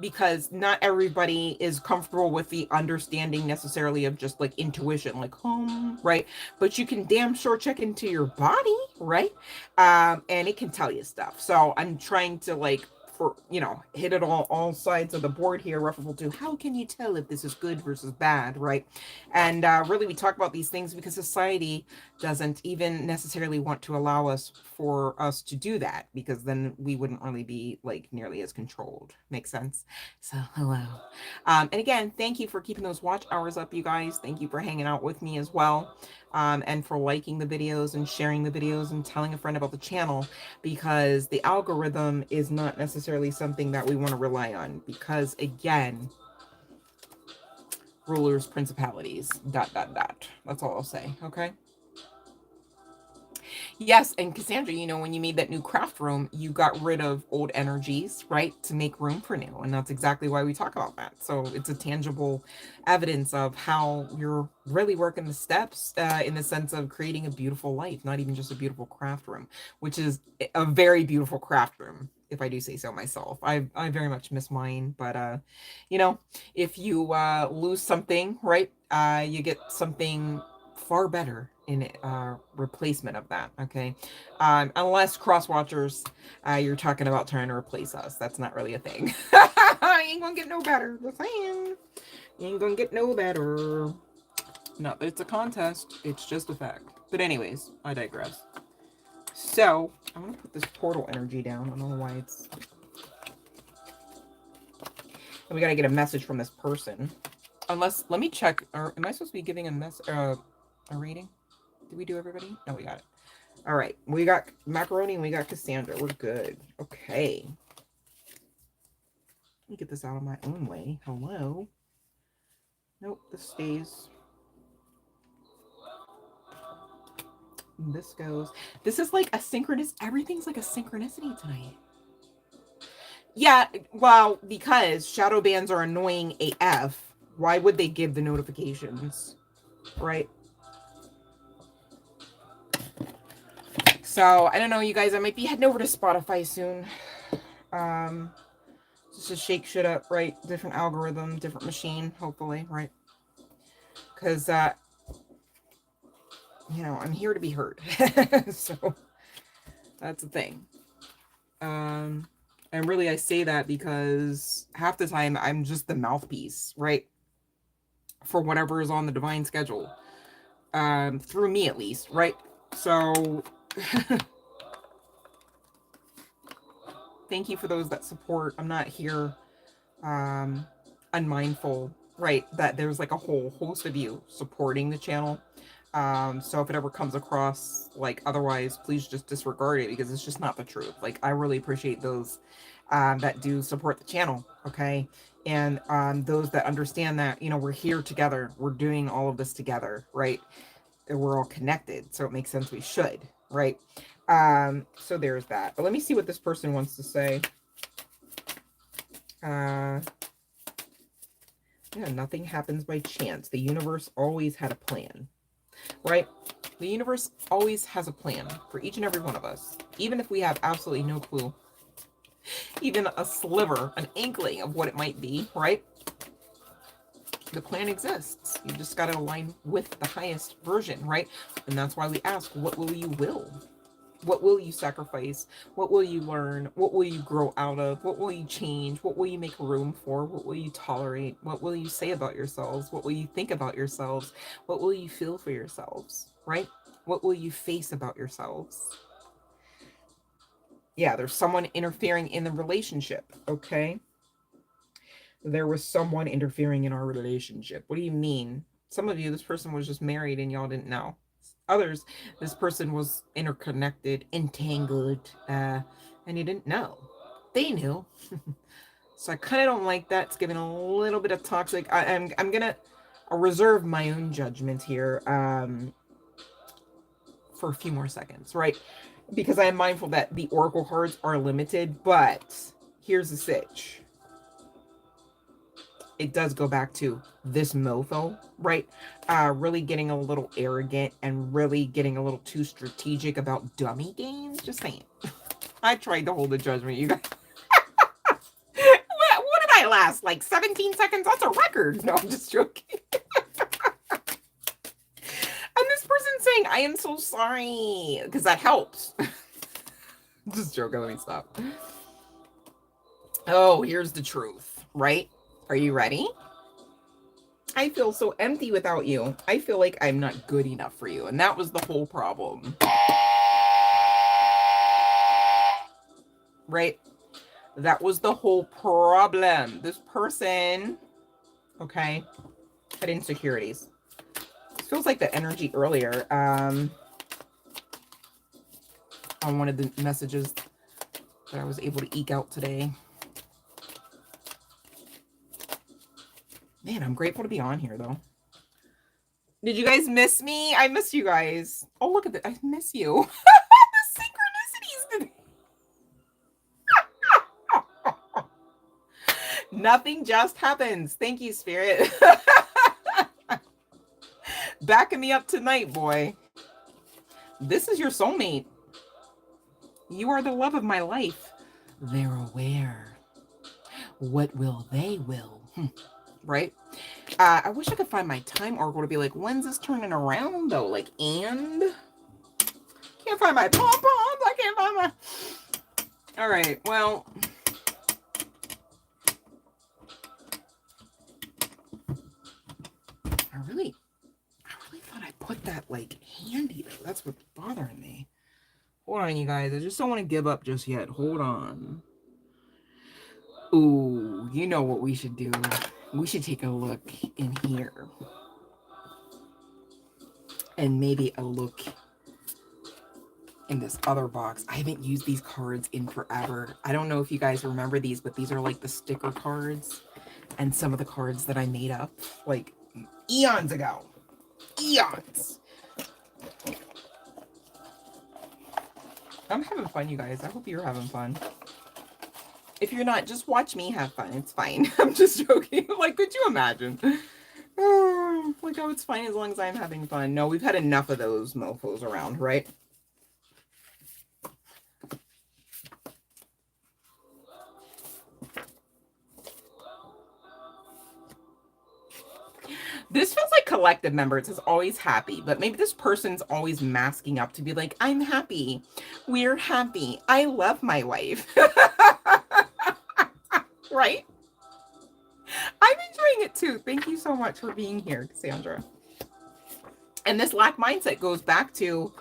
Because not everybody is comfortable with the understanding necessarily of just like intuition, like home, right? But you can damn sure check into your body, right? And it can tell you stuff. So I'm trying to like, for, you know, hit it all sides of the board here, referable to how can you tell if this is good versus bad, right? And really we talk about these things because society doesn't even necessarily want to allow us to do that, because then we wouldn't really be like nearly as controlled. Makes sense? So hello. And again, thank you for keeping those watch hours up, you guys. Thank you for hanging out with me as well. And for liking the videos and sharing the videos and telling a friend about the channel, because the algorithm is not necessarily something that we want to rely on, because again, rulers, principalities, ... That's all I'll say. Okay. Yes, and Cassandra, you know, when you made that new craft room, you got rid of old energies, right, to make room for new. And that's exactly why we talk about that. So it's a tangible evidence of how you're really working the steps in the sense of creating a beautiful life, not even just a beautiful craft room, which is a very beautiful craft room, if I do say so myself. I very much miss mine, but you know, if you lose something, right, you get something far better in replacement of that. Okay. Unless cross watchers, you're talking about trying to replace us. That's not really a thing. You ain't gonna get no better. Just saying. You ain't gonna get no better. No, it's a contest. It's just a fact. But anyways, I digress. So I'm gonna put this portal energy down. I don't know why it's And we got to get a message from this person. Unless, let me check. Or am I supposed to be giving a reading? Did we do everybody? No, we got it. All right. We got Macaroni and we got Cassandra. We're good. Okay. Let me get this out of my own way. Hello. Nope, this stays. This goes. This is like a synchronous. Everything's like a synchronicity tonight. Yeah, well, because shadow bans are annoying AF. Why would they give the notifications? Right? So, I don't know, you guys. I might be heading over to Spotify soon. Just to shake shit up, right? Different algorithm, different machine, hopefully, right? Because, you know, I'm here to be heard. So, that's the thing. And really, I say that because half the time I'm just the mouthpiece, right? For whatever is on the divine schedule. Through me, at least, right? So, thank you for those that support. I'm not here, unmindful, right? That there's like a whole host of you supporting the channel. So if it ever comes across like otherwise, please just disregard it because it's just not the truth. Like, I really appreciate those that do support the channel, okay? And those that understand that, you know, we're here together. We're doing all of this together, right? And we're all connected, so it makes sense we should, right? So there's that. But let me see what this person wants to say. Yeah, nothing happens by chance. The universe always had a plan. Right? The universe always has a plan for each and every one of us, even if we have absolutely no clue, even a sliver, an inkling of what it might be, right? The plan exists. You just got to align with the highest version, right? And that's why we ask, what will you will? What will you sacrifice? What will you learn? What will you grow out of? What will you change? What will you make room for? What will you tolerate? What will you say about yourselves? What will you think about yourselves? What will you feel for yourselves, right? What will you face about yourselves? Yeah, there's someone interfering in the relationship, okay? There was someone interfering in our relationship. What do you mean? Some of you, this person was just married and y'all didn't know. Others, this person was interconnected, entangled, and you didn't know. They knew. So I kind of don't like that. It's giving a little bit of toxic. I'm gonna reserve my own judgment here for a few more seconds, right? Because I am mindful that the oracle cards are limited, but here's the sitch. It does go back to this mofo, right? Really getting a little arrogant and really getting a little too strategic about dummy games. Just saying. I tried to hold the judgment, you guys. What did I last? Like 17 seconds? That's a record. No, I'm just joking. And this person's saying, I am so sorry. Because that helps. Just joking. Let me stop. Oh, here's the truth, right? Are you ready? I feel so empty without you. I feel like I'm not good enough for you. And that was the whole problem. Right? That was the whole problem. This person, okay, had insecurities. It feels like that energy earlier on one of the messages that I was able to eke out today. Man, I'm grateful to be on here, though. Did you guys miss me? I miss you guys. Oh, look at that. I miss you. The synchronicities. Nothing just happens. Thank you, Spirit. Backing me up tonight, boy. This is your soulmate. You are the love of my life. They're aware. What will they will? Right? I wish I could find my time oracle to be like, when's this turning around though? Like, and can't find my pom-poms. I can't find my. All right. Well, I really thought I put that like handy though. That's what's bothering me. Hold on, you guys. I just don't want to give up just yet. Hold on. Ooh, you know what we should do? We should take a look in here. And maybe a look in this other box. I haven't used these cards in forever. I don't know if you guys remember these, but these are like the sticker cards and some of the cards that I made up like eons ago. Eons. I'm having fun, you guys. I hope you're having fun. If you're not, just watch me have fun. It's fine. I'm just joking. Like, could you imagine? Oh, like, oh, it's fine as long as I'm having fun. No, we've had enough of those mofos around, right? This feels like collective members is always happy, but maybe this person's always masking up to be like, I'm happy. We're happy. I love my life. Right? I'm enjoying it too. Thank you so much for being here, Cassandra. And this lack mindset goes back to,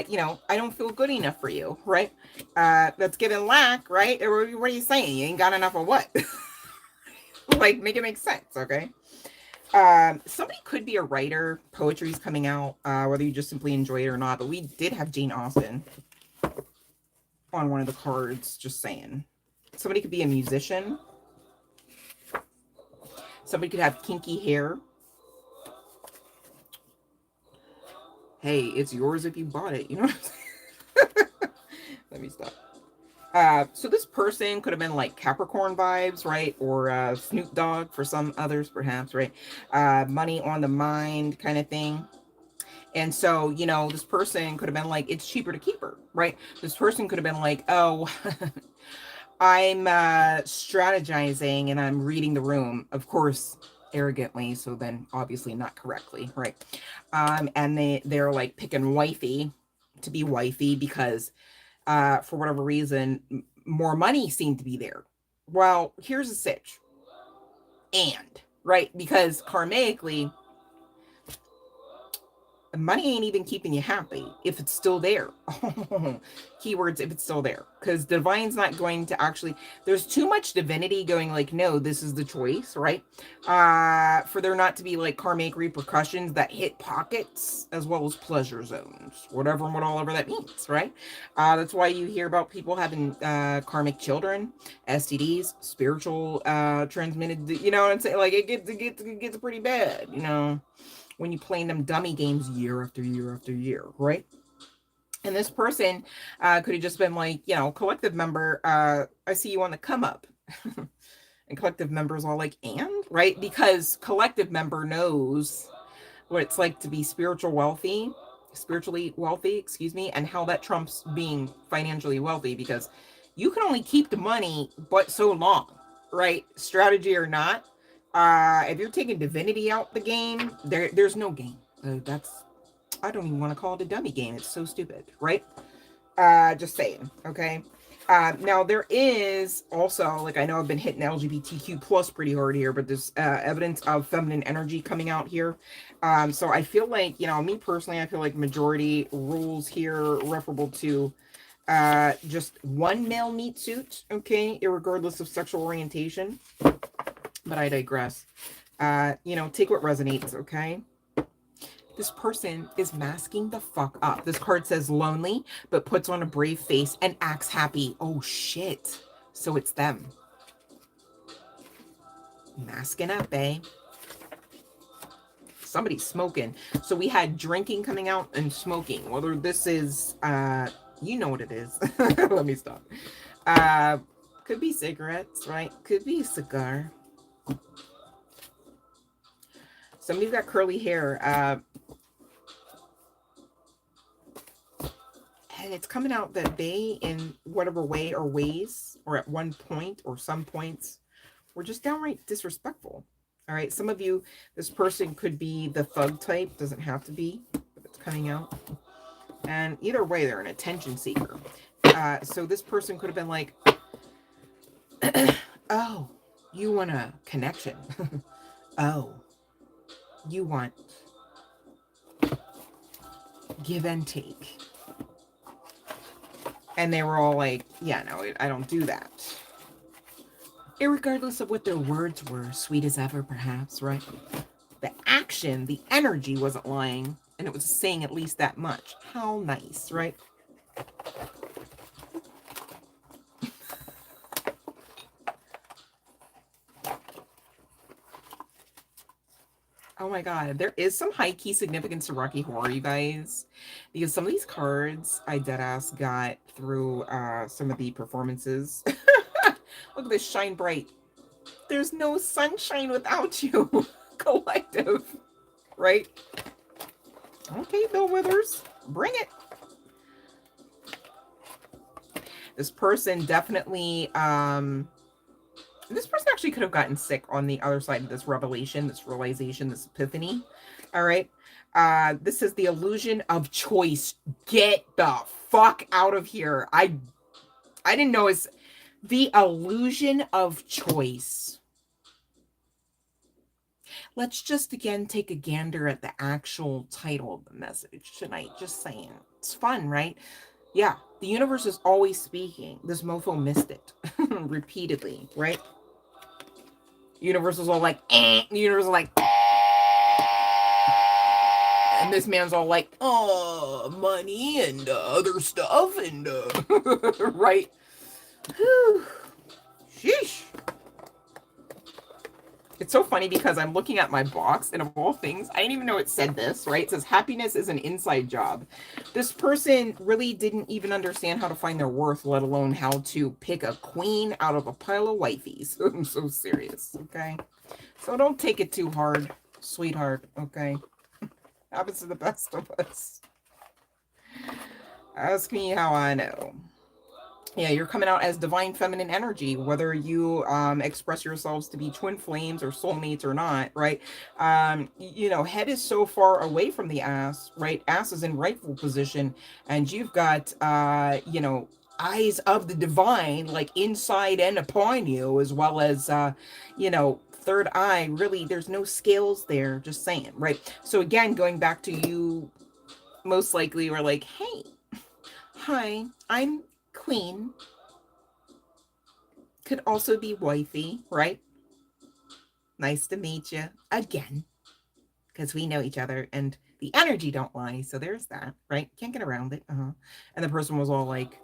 you know, I don't feel good enough for you, right? That's given lack, right? What are you saying? You ain't got enough of what? Like, make it make sense, okay? Somebody could be a writer. Poetry's coming out, whether you just simply enjoy it or not. But we did have Jane Austen on one of the cards, just saying. Somebody could be a musician. Somebody could have kinky hair. Hey, it's yours if you bought it. You know what I'm saying? Let me stop. So this person could have been like Capricorn vibes, right? Or Snoop Dogg for some others, perhaps, right? Money on the mind kind of thing. And so, you know, this person could have been like, it's cheaper to keep her, right? This person could have been like, oh, I'm strategizing and I'm reading the room, of course, arrogantly. So then obviously not correctly, right? And they're like picking wifey to be wifey because for whatever reason, more money seemed to be there. Well, here's a sitch. And, right? Because karmically, money ain't even keeping you happy if it's still there. Keywords, if it's still there. Because divine's not going to actually, there's too much divinity going like, no, this is the choice, right? For there not to be like karmic repercussions that hit pockets as well as pleasure zones, whatever and whatever that means, right? That's why you hear about people having karmic children, STDs, spiritual transmitted, you know what I'm saying? Like it gets pretty bad, you know, when you playing them dummy games year after year after year, right? And this person could have just been like, you know, collective member, I see you on the come up. And collective members all like, and, right? Because collective member knows what it's like to be spiritually wealthy, excuse me, and how that trumps being financially wealthy, because you can only keep the money but so long, right? Strategy or not. If you're taking divinity out the game, there's no game. I don't even want to call it a dummy game. It's so stupid, right? Just saying, okay? Now there is also, like, I know I've been hitting LGBTQ plus pretty hard here, but there's evidence of feminine energy coming out here. So I feel like, you know, me personally, I feel like majority rules here referable to just one male meat suit, okay, irregardless of sexual orientation. But I digress. You know, take what resonates, okay? This person is masking the fuck up. This card says lonely, but puts on a brave face and acts happy. Oh, shit. So it's them. Masking up, eh? Somebody's smoking. So we had drinking coming out and smoking. Whether this is, you know what it is. Let me stop. Could be cigarettes, right? Could be a cigar. Somebody's got curly hair. And it's coming out that they, in whatever way or ways, or at one point or some points, were just downright disrespectful. All right. Some of you, this person could be the thug type. Doesn't have to be, but it's coming out. And either way, they're an attention seeker. So this person could have been like, oh, you want a connection. Oh, you want give and take. And they were all like, yeah, no, I don't do that. Irregardless of what their words were, sweet as ever, perhaps, right? The action, the energy wasn't lying, and it was saying at least that much. How nice, right? Oh my god, there is some high-key significance to Rocky Horror, you guys. Because some of these cards I deadass got through some of the performances. Look at this, shine bright. There's no sunshine without you, collective. Right? Okay, Bill Withers, bring it. This person definitely, this person actually could have gotten sick on the other side of this revelation, this realization, this epiphany. All right. This is the illusion of choice. Get the fuck out of here. I didn't know it's the illusion of choice. Let's just again take a gander at the actual title of the message tonight. Just saying. It's fun, right? Yeah. The universe is always speaking. This mofo missed it repeatedly, right? Universe is all like, eh. The universe is like, and this man's all like, oh, money and other stuff and right? Whew. Sheesh. It's so funny because I'm looking at my box, and of all things, I didn't even know it said this, right? It says happiness is an inside job. This person really didn't even understand how to find their worth, let alone how to pick a queen out of a pile of wifeys. I'm so serious, okay? So don't take it too hard, sweetheart, okay? Happens to the best of us. Ask me how I know. Yeah, you're coming out as divine feminine energy, whether you express yourselves to be twin flames or soulmates or not, right? You know, head is so far away from the ass, right? Ass is in rightful position, and you've got, you know, eyes of the divine, like inside and upon you, as well as, you know, third eye. Really, there's no scales there, just saying, right? So again, going back to you, most likely were like, hey, hi, I'm queen, could also be wifey, right? Nice to meet you again, because we know each other and the energy don't lie. So there's that, right? Can't get around it. And the person was all like,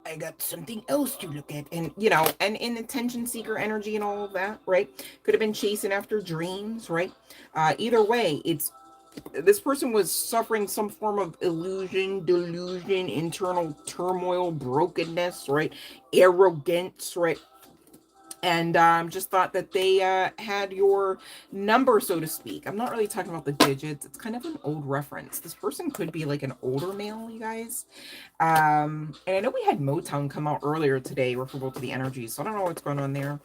I got something else to look at. And, you know, and in attention seeker energy and all of that, right? Could have been chasing after dreams, right? Either way, it's, this person was suffering some form of illusion, delusion, internal turmoil, brokenness, right? Arrogance, right? And just thought that they had your number, so to speak. I'm not really talking about the digits. It's kind of an old reference. This person could be like an older male, you guys. And I know we had Motown come out earlier today, referable to the energy. So I don't know what's going on there.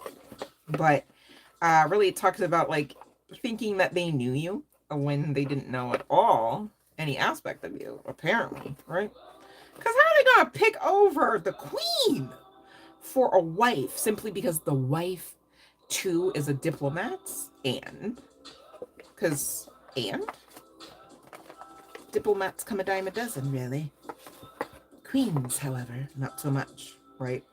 But really it talks about like thinking that they knew you when they didn't know at all any aspect of you, apparently, right? Because how are they going to pick over the queen for a wife simply because the wife too is a diplomat? And because diplomats come a dime a dozen, really. Queens, however, not so much, right?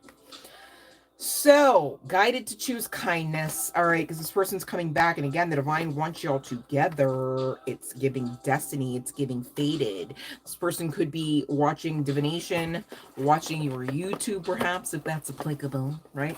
So, guided to choose kindness. All right, because this person's coming back. And again, the divine wants y'all together. It's giving destiny. It's giving fated. This person could be watching divination, watching your YouTube, perhaps, if that's applicable, right?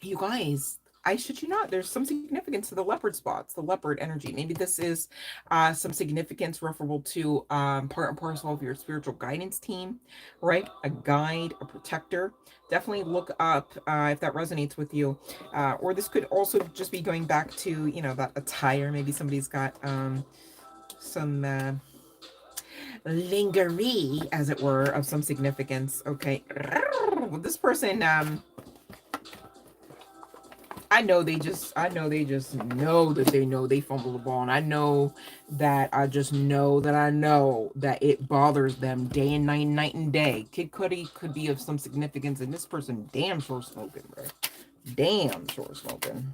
You guys, I shit you not, there's some significance to the leopard spots, the leopard energy. Maybe this is some significance referable to part and parcel of your spiritual guidance team, right? A guide, a protector. Definitely look up if that resonates with you. Or this could also just be going back to, you know, that attire. Maybe somebody's got some lingerie, as it were, of some significance. Okay. This person, I know they just know that they know they fumbled the ball. And I know that I know that it bothers them day and night, night and day. Kid Cudi could be of some significance. And this person damn sure smoking, bro. Damn sure smoking.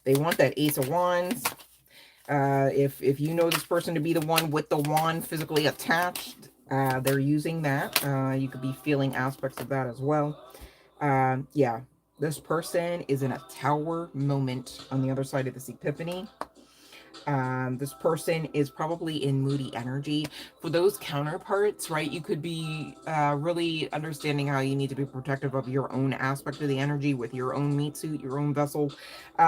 They want that Ace of Wands. If you know this person to be the one with the wand physically attached, they're using that. You could be feeling aspects of that as well. Yeah, this person is in a tower moment on the other side of this epiphany. This person is probably in moody energy. For those counterparts, right, you could be really understanding how you need to be protective of your own aspect of the energy with your own meat suit, your own vessel,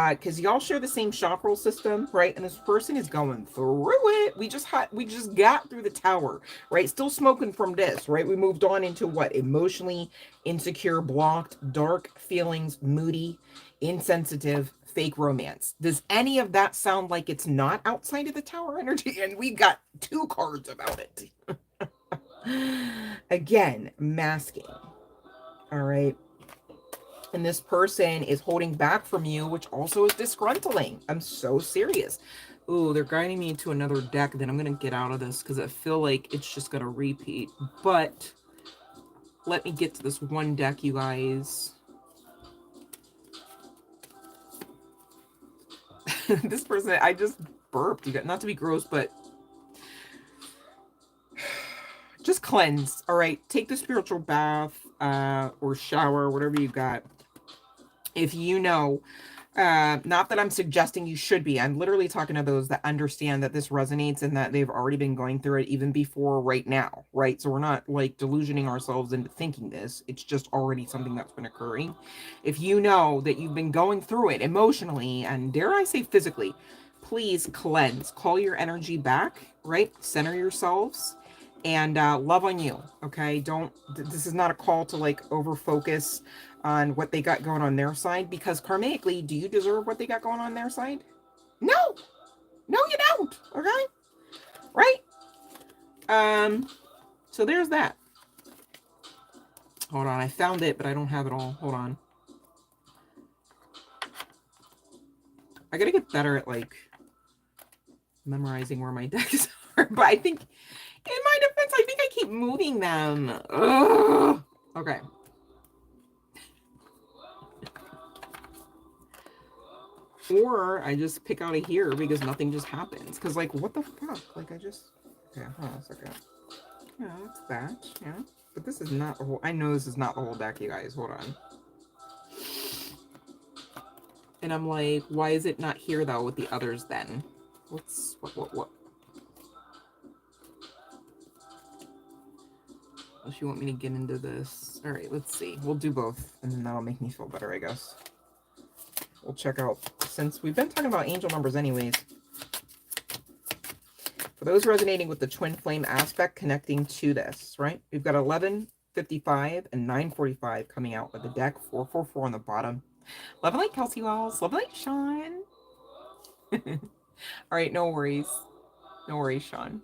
because y'all share the same chakral system, right? And this person is going through it. We just got through the tower, right? Still smoking from this, right? We moved on into what? Emotionally insecure, blocked, dark feelings, moody, insensitive, fake romance. Does any of that sound like it's not outside of the tower energy? And we got 2 cards about it. Again, masking. All right. And this person is holding back from you, which also is disgruntling. I'm so serious. Ooh, they're guiding me into another deck. Then I'm going to get out of this because I feel like it's just going to repeat. But let me get to this one deck, you guys. This person, I just burped. You got, not to be gross, but just cleanse. All right, take the spiritual bath or shower, whatever you got. If you know, not that I'm suggesting you should be. I'm literally talking to those that understand that this resonates and that they've already been going through it even before right now, right? So we're not like delusioning ourselves into thinking this. It's just already something that's been occurring. If you know that you've been going through it emotionally and dare I say physically, please cleanse, call your energy back, right? Center yourselves and love on you. Okay. This is not a call to like over focus on what they got going on their side, because karmically, do you deserve what they got going on their side? No, you don't. Okay. Right. So there's that. Hold on. I found it, but I don't have it all. Hold on. I gotta get better at like memorizing where my decks are, but I think in my defense, I think I keep moving them. Ugh. Okay. Or I just pick out of here because nothing just happens. Because, like, what the fuck? Like, I just... Okay, hold on a second. Yeah, that's that. Yeah. But this is not the whole... I know this is not the whole deck, you guys. Hold on. And I'm like, why is it not here, though, with the others, then? What? Unless you want me to get into this. All right, let's see. We'll do both, and then that'll make me feel better, I guess. We'll check out, since we've been talking about angel numbers anyways. For those resonating with the twin flame aspect connecting to this, right? We've got 1155 and 945 coming out with the deck, 444 on the bottom. Love and light, Kelsey Wells. Love and light, Sean. All right, no worries. No worries, Sean.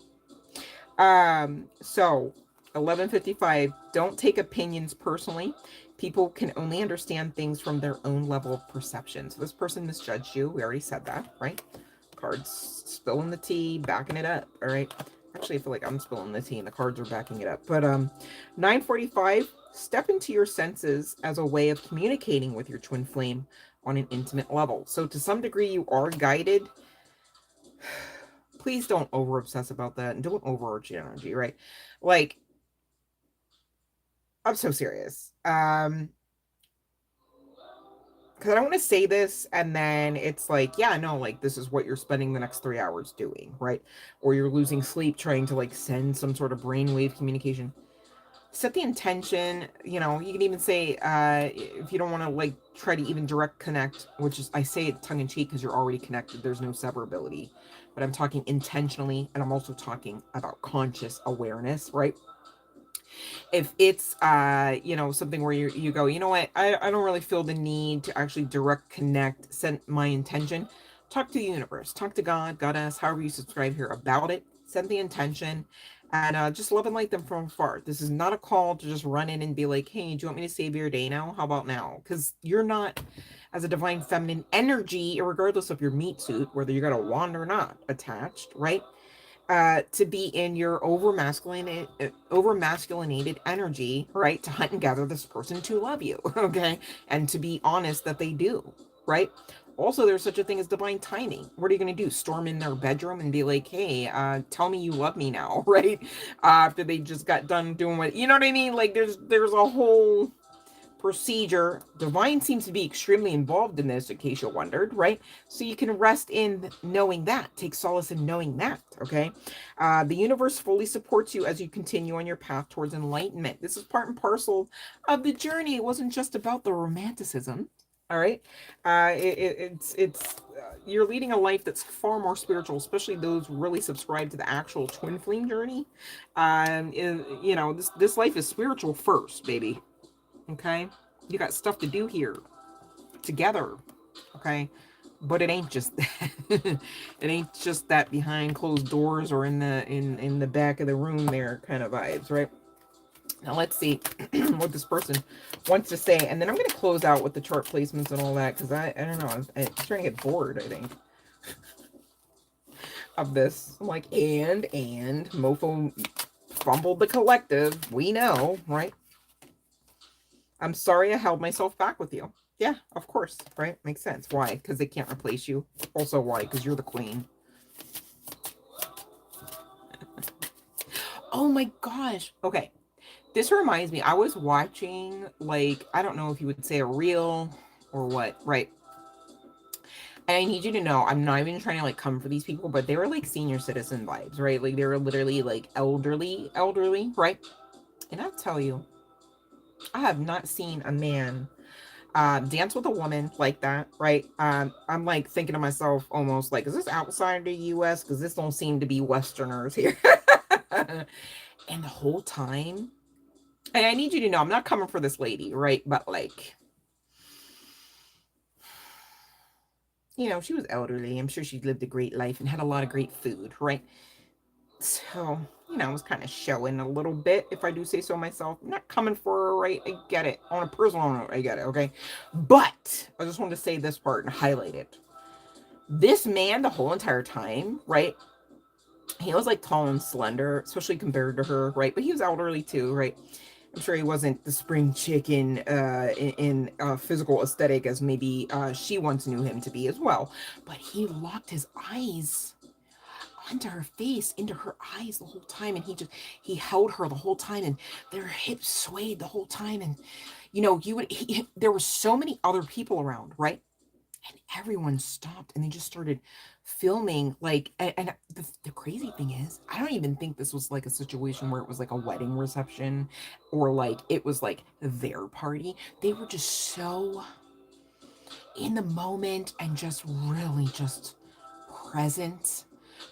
So 1155, don't take opinions personally. People can only understand things from their own level of perception. So this person misjudged you. We already said that, right? Cards spilling the tea, backing it up. All right. Actually, I feel like I'm spilling the tea and the cards are backing it up. But 945, step into your senses as a way of communicating with your twin flame on an intimate level. So to some degree, you are guided. Please don't over obsess about that and don't overarch your energy, right? Like, I'm so serious. Because I don't want to say this and then it's like, yeah, no, like this is what you're spending the next 3 hours doing, right? Or you're losing sleep trying to like send some sort of brainwave communication. Set the intention, you know, you can even say, if you don't want to like try to even direct connect, which is, I say it tongue in cheek because you're already connected. There's no severability, but I'm talking intentionally. And I'm also talking about conscious awareness, right? If it's you know, something where you go, you know what, I don't really feel the need to actually direct connect, send my intention, talk to the universe, talk to God, goddess, however you subscribe here about it, send the intention, and just love and light them from afar. This is not a call to just run in and be like, hey, do you want me to save your day now? How about now? Because you're not, as a divine feminine energy, regardless of your meat suit, whether you got a wand or not attached, right? To be in your over masculinated energy, right? To hunt and gather this person to love you, okay? And to be honest that they do, right? Also, there's such a thing as divine timing. What are you going to do? Storm in their bedroom and be like, hey, tell me you love me now, right? After they just got done doing what, you know what I mean? Like, there's a whole procedure. Divine seems to be extremely involved in this, in case you wondered, right? So you can rest in knowing that, take solace in knowing that, okay? The universe fully supports you as you continue on your path towards enlightenment. This is part and parcel of the journey. It wasn't just about the romanticism, all right? It's you're leading a life that's far more spiritual, especially those really subscribe to the actual twin flame journey. You know, this life is spiritual first, baby. Okay, you got stuff to do here together. Okay, but it ain't just that. It ain't just that behind closed doors or in the back of the room there kind of vibes, right? Now let's see what this person wants to say, and then I'm going to close out with the chart placements and all that, because I don't know, I'm starting to get bored, I think, of this. I'm like, and mofo fumbled the collective, we know, right? I'm sorry I held myself back with you. Yeah, of course, right? Makes sense. Why? Because they can't replace you. Also, why? Because you're the queen. Oh my gosh. Okay. This reminds me, I was watching, like, I don't know if you would say a reel or what, right? And I need you to know, I'm not even trying to, like, come for these people, but they were, like, senior citizen vibes, right? Like, they were literally, like, elderly, right? And I'll tell you, I have not seen a man dance with a woman like that, right? I'm like thinking to myself almost like, is this outside the US? Because this don't seem to be Westerners here. And the whole time, and I need you to know, I'm not coming for this lady, right? But like, you know, she was elderly. I'm sure she lived a great life and had a lot of great food, right? So, you know, I was kind of showing a little bit, if I do say so myself. I'm not coming for her, right? I get it. On a personal note, I get it, okay? But I just wanted to say this part and highlight it. This man, the whole entire time, right? He was like tall and slender, especially compared to her, right? But he was elderly too, right? I'm sure he wasn't the spring chicken in physical aesthetic as maybe she once knew him to be as well. But he locked his eyes onto her face, into her eyes the whole time, and he held her the whole time, and their hips swayed the whole time, and you know, there were so many other people around, right? And everyone stopped and they just started filming, like, and the crazy thing is, I don't even think this was like a situation where it was like a wedding reception or like it was like their party. They were just so in the moment and just really just present,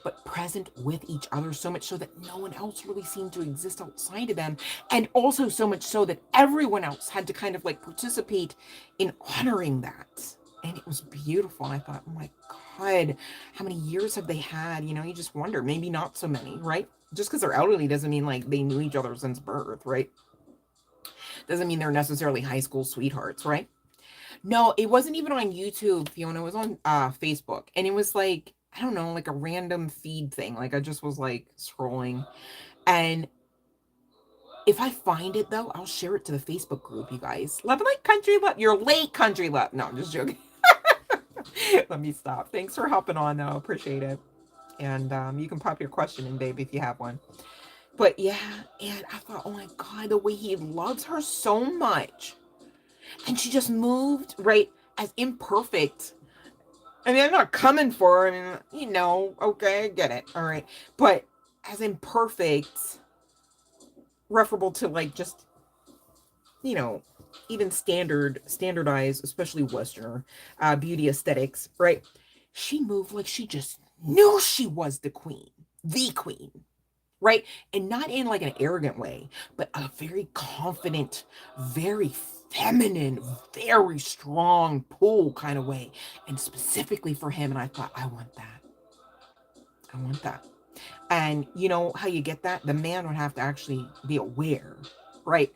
but present with each other, so much so that no one else really seemed to exist outside of them, and also so much so that everyone else had to kind of like participate in honoring that. And it was beautiful. And I thought, oh my God, how many years have they had? You know, you just wonder, maybe not so many, right? Just because they're elderly doesn't mean like they knew each other since birth, right? Doesn't mean they're necessarily high school sweethearts, right? No, it wasn't even on YouTube, Fiona. It was on Facebook. And it was like, I don't know, like a random feed thing. Like I just was like scrolling. And if I find it though, I'll share it to the Facebook group, you guys. Love like country love. You're late, country love. No, I'm just joking. Let me stop. Thanks for hopping on though. Appreciate it. And you can pop your question in, babe, if you have one. But yeah, and I thought, oh my God, the way he loves her so much. And she just moved, right, as imperfect. I mean, I'm not coming for her. I mean, you know, okay, I get it. All right. But as imperfect, referable to like just, you know, even standardized, especially Westerner beauty aesthetics, right? She moved like she just knew she was the queen, right? And not in like an arrogant way, but a very confident, very feminine, very strong pull kind of way. And specifically for him. And I thought, I want that. I want that. And you know how you get that? The man would have to actually be aware, right?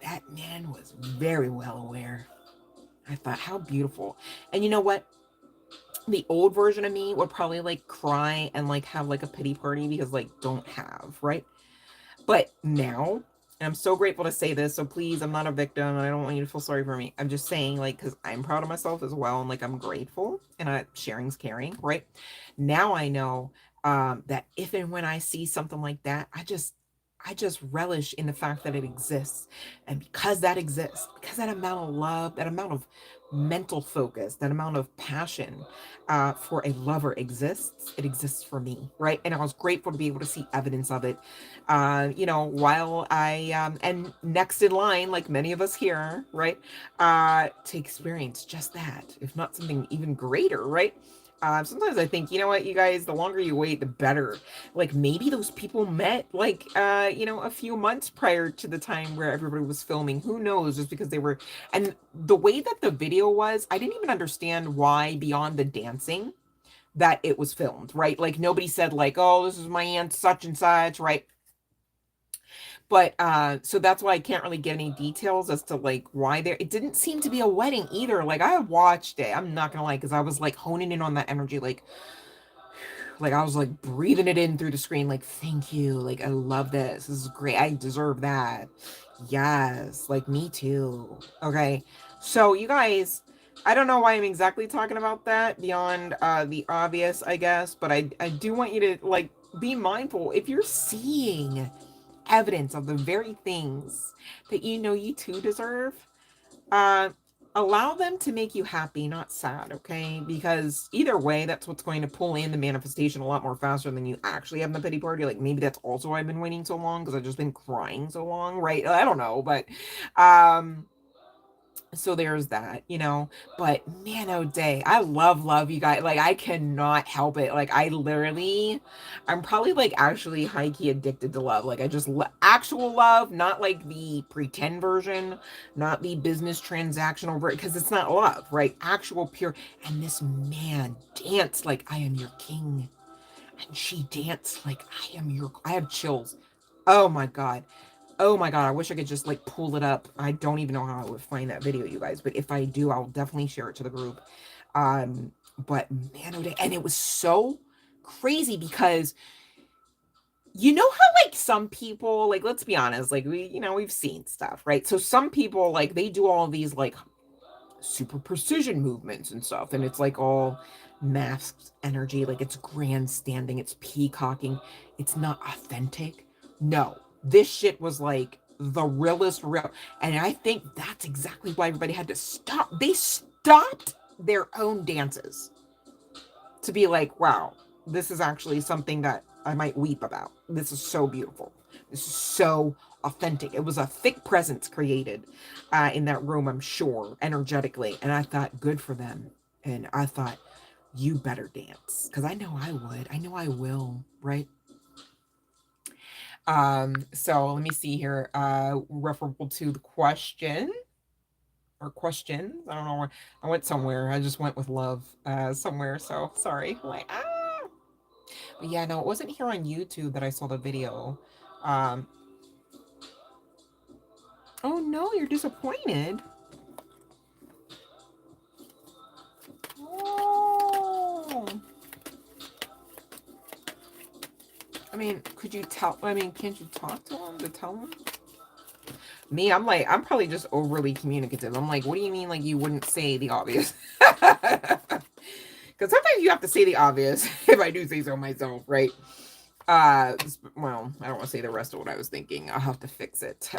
That man was very well aware. I thought, how beautiful. And you know what? The old version of me would probably like cry and like have like a pity party because like don't have, right? But now And I'm so grateful to say this. So please, I'm not a victim. And I don't want you to feel sorry for me. I'm just saying, like, because I'm proud of myself as well. And like, I'm grateful, and sharing's caring, right? Now I know that if and when I see something like that, I just relish in the fact that it exists. And because that exists, because that amount of love, that amount of mental focus, that amount of passion for a lover exists, it exists for me, right? And I was grateful to be able to see evidence of it. While I and next in line, like many of us here, right, to experience just that, if not something even greater, right? Sometimes I think, you know what, you guys, the longer you wait, the better. Like maybe those people met like a few months prior to the time where everybody was filming. Who knows? Just because they were, and the way that the video was, I didn't even understand why beyond the dancing that it was filmed, right? Like nobody said like, oh, this is my aunt such and such, right? But so that's why I can't really get any details as to like why there, it didn't seem to be a wedding either. Like I watched it, I'm not gonna lie, because I was like honing in on that energy, like I was like breathing it in through the screen, like thank you, like I love this is great, I deserve that, yes, like me too. Okay, so you guys, I don't know why I'm exactly talking about that beyond the obvious, I guess, but I do want you to like be mindful if you're seeing evidence of the very things that you know you too deserve. uh Allow them to make you happy, not sad, okay? Because either way, that's what's going to pull in the manifestation a lot more faster than you actually have in the pity party. Like maybe that's also why I've been waiting so long, because I've just been crying so long, right? I don't know, but um so there's that, but man, oh day, I love you guys. Like I cannot help it. Like I'm probably like actually high key addicted to love. Like I just actual love, not like the pretend version, not the business transactional version, because it's not love, right? Actual pure. And this man danced like I am your king, and she danced like I have chills. Oh my god. Oh my god, I wish I could just like pull it up. I don't even know how I would find that video, you guys, but if I do, I'll definitely share it to the group. But man, oh day, and it was so crazy because you know how like some people, like let's be honest, like we've seen stuff, right? So some people like they do all these like super precision movements and stuff, and it's like all masked energy, like it's grandstanding, it's peacocking, it's not authentic. No, this shit was like the realest real, and I think that's exactly why everybody had to stop. They stopped their own dances to be like, wow, this is actually something that I might weep about. This is so beautiful. This is so authentic. It was a thick presence created in that room, I'm sure, energetically. And I thought, good for them. And I thought, you better dance. Because I know I would. I know I will, right? So let me see here. Referable to the question or questions. I don't know where I went somewhere. I just went with love somewhere. So sorry. Like, but yeah, no, it wasn't here on YouTube that I saw the video. Um, oh no, you're disappointed. Oh. I mean, could you tell? I mean, can't you talk to him to tell him? Me, I'm like, I'm probably just overly communicative. I'm like, what do you mean, like, you wouldn't say the obvious? Because sometimes you have to say the obvious, if I do say so myself, right? Well, I don't want to say the rest of what I was thinking. I'll have to fix it.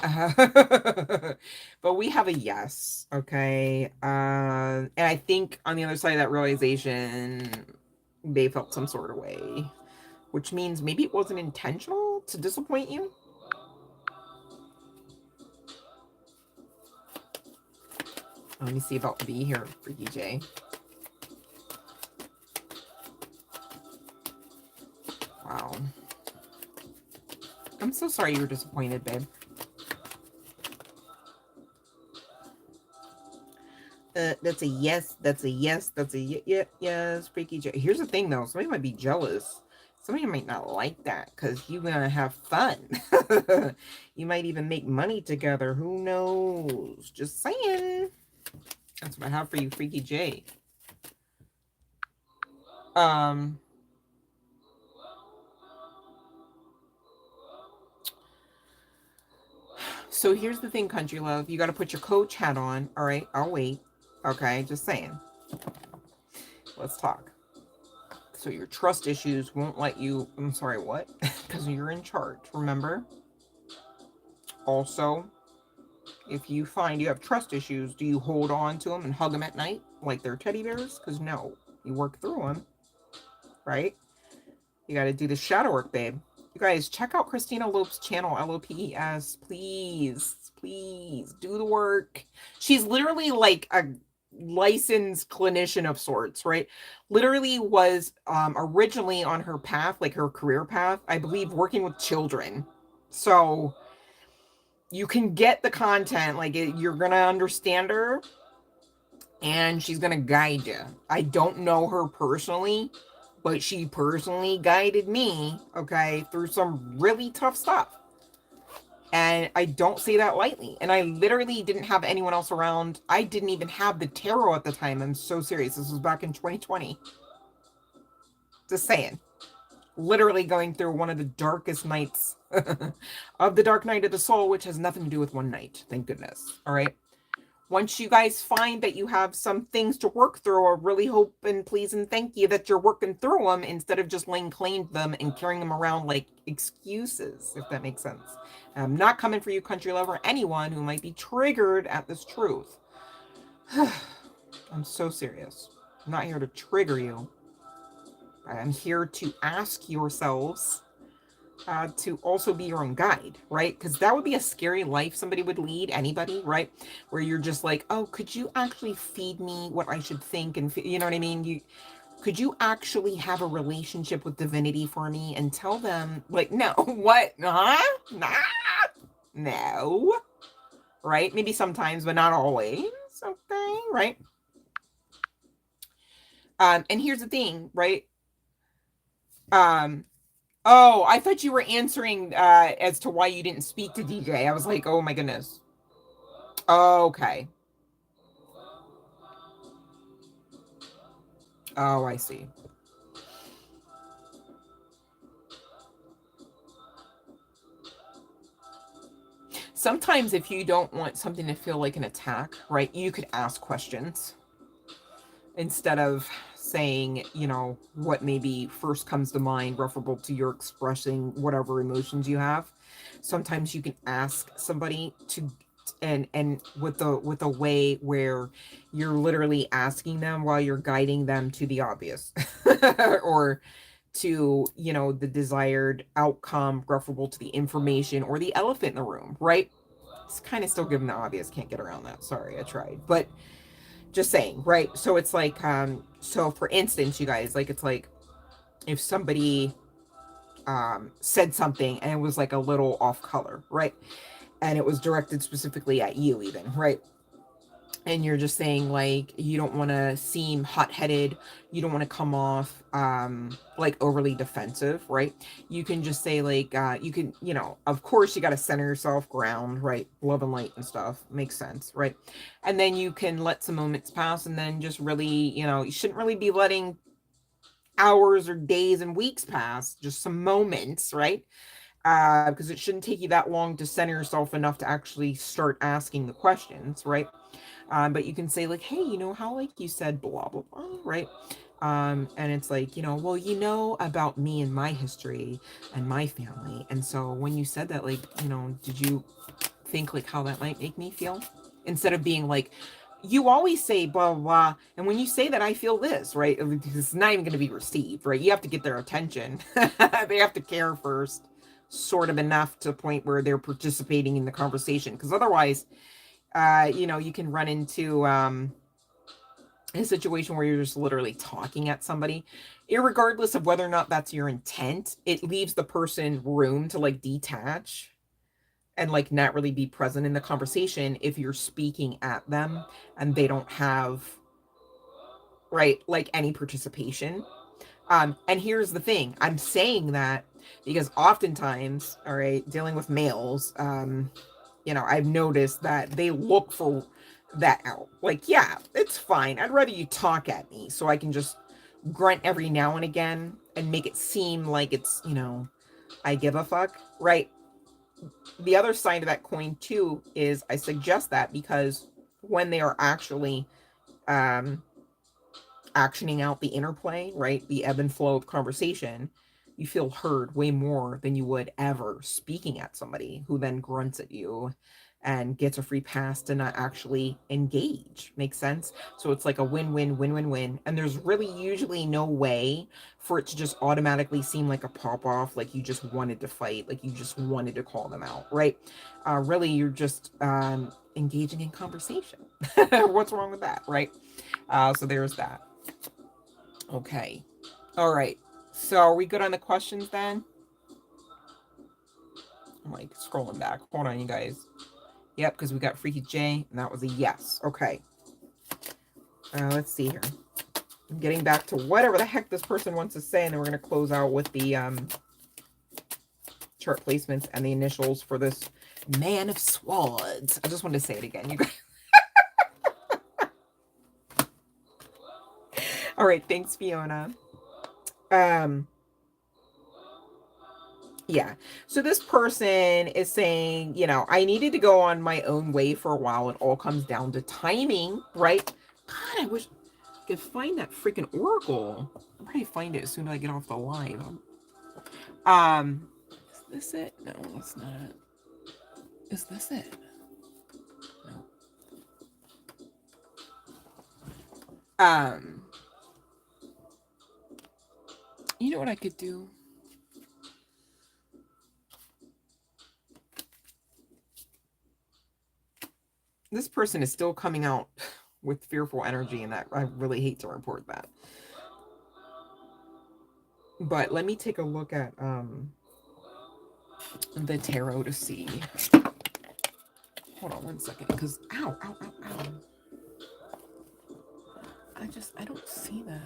But we have a yes, okay? And I think on the other side of that realization, they felt some sort of way, which means maybe it wasn't intentional to disappoint you. Let me see about B here, Freaky J. Wow. I'm so sorry you were disappointed, babe. That's a yes. That's a yes. That's a yes. Freaky J. Here's the thing, though. Somebody might be jealous. Somebody might not like that because you're gonna have fun. You might even make money together. Who knows? Just saying. That's what I have for you, Freaky J. So here's the thing, country love. You got to put your coach hat on. All right. I'll wait. Okay. Just saying. Let's talk. So your trust issues won't let you. I'm sorry, what? Because you're in charge. Remember? Also, if you find you have trust issues, do you hold on to them and hug them at night like they're teddy bears? Because no. You work through them. Right? You got to do the shadow work, babe. You guys, check out Christina Lope's channel, LOPES. Please, please do the work. She's literally like a licensed clinician of sorts, right? Literally was originally on her path, like her career path, I believe, working with children. So you can get the content, like you're going to understand her and she's going to guide you. I don't know her personally, but she personally guided me, okay, through some really tough stuff. And I don't say that lightly. And I literally didn't have anyone else around. I didn't even have the tarot at the time. I'm so serious. This was back in 2020. Just saying. Literally going through one of the darkest nights of the dark night of the soul, which has nothing to do with one night. Thank goodness. All right. Once you guys find that you have some things to work through, I really hope and please and thank you that you're working through them instead of just laying claim to them and carrying them around like excuses, if that makes sense. I'm not coming for you, country lover, anyone who might be triggered at this truth. I'm so serious. I'm not here to trigger you. I'm here to ask yourselves to also be your own guide, right? Because that would be a scary life somebody would lead, anybody, right? Where you're just like, oh, could you actually feed me what I should think? And you know what I mean? Could you actually have a relationship with divinity for me and tell them, like, no, what? Huh? Nah, no, right? Maybe sometimes, but not always, okay, right? And here's the thing, right? Oh, I thought you were answering as to why you didn't speak to DJ. I was like, oh my goodness. Okay. Oh, I see. Sometimes if you don't want something to feel like an attack, right, you could ask questions instead of saying, you know, what maybe first comes to mind referable to your expressing whatever emotions you have. Sometimes you can ask somebody to and with a way where you're literally asking them while you're guiding them to the obvious or to, you know, the desired outcome referable to the information or the elephant in the room, right? It's kind of still given the obvious, can't get around that. Sorry, I tried. But just saying, right? So it's like, so for instance, you guys, like, it's like if somebody said something and it was like a little off color, right? And it was directed specifically at you even, right? And you're just saying, like, you don't want to seem hot-headed, you don't want to come off like overly defensive, right? You can just say, like, you can, you know, of course you got to center yourself, ground, right? Love and light and stuff, makes sense, right? And then you can let some moments pass and then just really, you know, you shouldn't really be letting hours or days and weeks pass, just some moments, right? Because it shouldn't take you that long to center yourself enough to actually start asking the questions, right? But you can say, like, hey, you know how, like, you said blah blah blah, right? And it's like, you know, well, you know about me and my history and my family, and so when you said that, like, you know, did you think like how that might make me feel? Instead of being like, you always say blah blah blah, and when you say that I feel this, right? It's not even going to be received, right? You have to get their attention. They have to care first, sort of enough to a point where they're participating in the conversation, because otherwise you know, you can run into a situation where you're just literally talking at somebody, irregardless of whether or not that's your intent. It leaves the person room to like detach and like not really be present in the conversation if you're speaking at them and they don't have, right, like any participation. And here's the thing, I'm saying that because oftentimes, all right, dealing with males, you know, I've noticed that they look for that out. Like, yeah, it's fine. I'd rather you talk at me so I can just grunt every now and again and make it seem like it's, you know, I give a fuck, right? the other side of that coin too is I suggest that because when they are actually actioning out the interplay, right, the ebb and flow of conversation, you feel heard way more than you would ever speaking at somebody who then grunts at you and gets a free pass to not actually engage. Makes sense? So it's like a win-win, win-win-win. And there's really usually no way for it to just automatically seem like a pop-off, like you just wanted to fight, like you just wanted to call them out, right? Really, you're just engaging in conversation. What's wrong with that, right? So there's that. Okay. All right. So are we good on the questions then? I'm like scrolling back. Hold on, you guys. Yep, because we got Freaky J, and that was a yes. Okay. Let's see here. I'm getting back to whatever the heck this person wants to say, and then we're going to close out with the chart placements and the initials for this Man of Swords. I just wanted to say it again, you guys. All right, thanks, Fiona. Yeah. So this person is saying, you know, I needed to go on my own way for a while. It all comes down to timing, right? God, I wish I could find that freaking oracle. I'll probably find it as soon as I get off the live. Is this it? No, it's not. Is this it? No. You know what I could do? This person is still coming out with fearful energy, and that I really hate to report that. But let me take a look at the tarot to see. Hold on one second, because ow. I don't see that.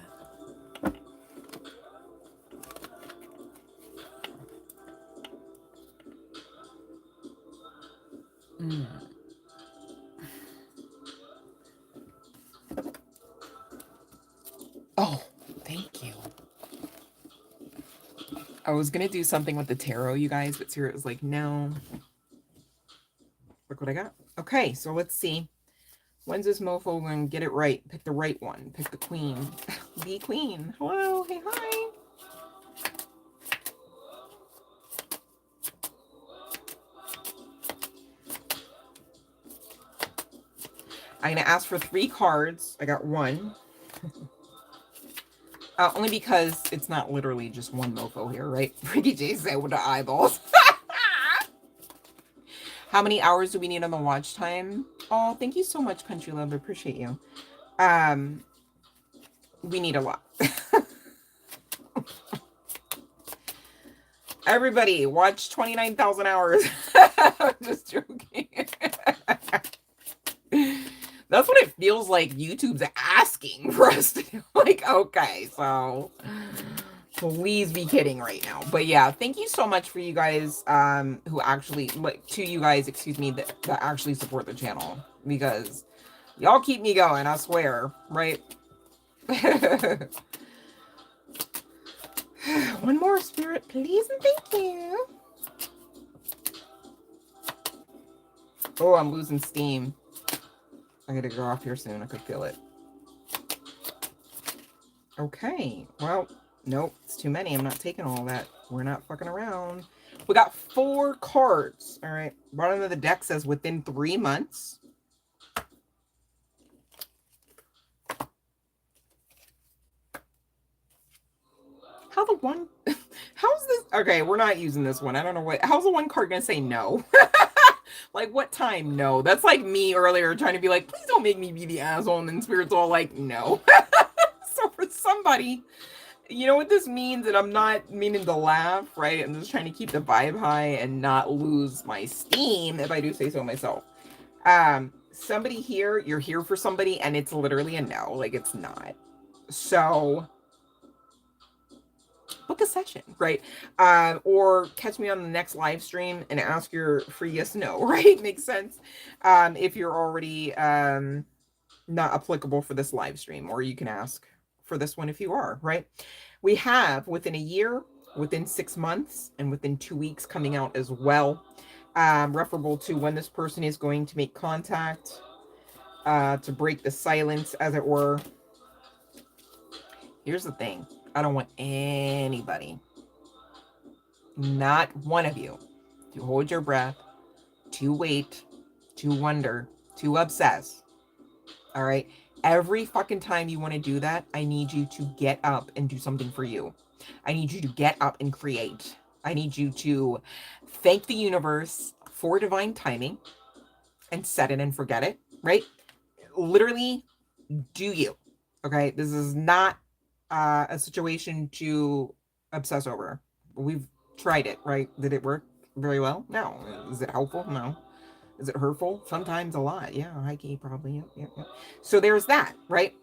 Oh, thank you. I was going to do something with the tarot, you guys, but Spirit was like, no. Look what I got. Okay, so let's see. When's this mofo going to get it right? Pick the right one. Pick the queen. The queen. Hello. Hey, hi. I'm going to ask for 3 cards. I got 1. Only because it's not literally just one mofo here, right? Freaky J said with the eyeballs. How many hours do we need on the watch time? Oh, thank you so much, Country Love. I appreciate you. We need a lot. Everybody, watch 29,000 hours. I'm just joking. That's what it feels like YouTube's asking for us to do. Like, okay, so please be kidding right now. But yeah, thank you so much for you guys who actually, like, to you guys, excuse me, that actually support the channel. Because y'all keep me going, I swear, right? One more, Spirit, please, and thank you. Oh, I'm losing steam. I gotta go off here soon. I could feel it. Okay. Well, nope. It's too many. I'm not taking all that. We're not fucking around. We got 4 cards. All right. Bottom of the deck says within 3 months. How the one... How's this... Okay, we're not using this one. I don't know what... How's the one card gonna say no? Like, what time? No. That's like me earlier trying to be like, please don't make me be the asshole. And then Spirit's all like, no. So for somebody, you know what this means? And I'm not meaning to laugh, right? I'm just trying to keep the vibe high and not lose my steam, if I do say so myself. Somebody here, you're here for somebody, and it's literally a no. Like, it's not. So... book a session, right? Or catch me on the next live stream and ask your free yes no, right? Makes sense. If you're already not applicable for this live stream, or you can ask for this one if you are, right? We have within a year, within 6 months, and within 2 weeks coming out as well. referable to when this person is going to make contact, to break the silence, as it were. Here's the thing. I don't want anybody, not one of you, to hold your breath, to wait, to wonder, to obsess. All right? Every fucking time you want to do that, I need you to get up and do something for you. I need you to get up and create. I need you to thank the universe for divine timing and set it and forget it, right? Literally, do you. Okay? This is not a situation to obsess over. We've tried it, right? Did it work very well? No. Is it helpful? No. Is it hurtful? Sometimes a lot. Yeah, high key probably. Yeah. So there's that, right?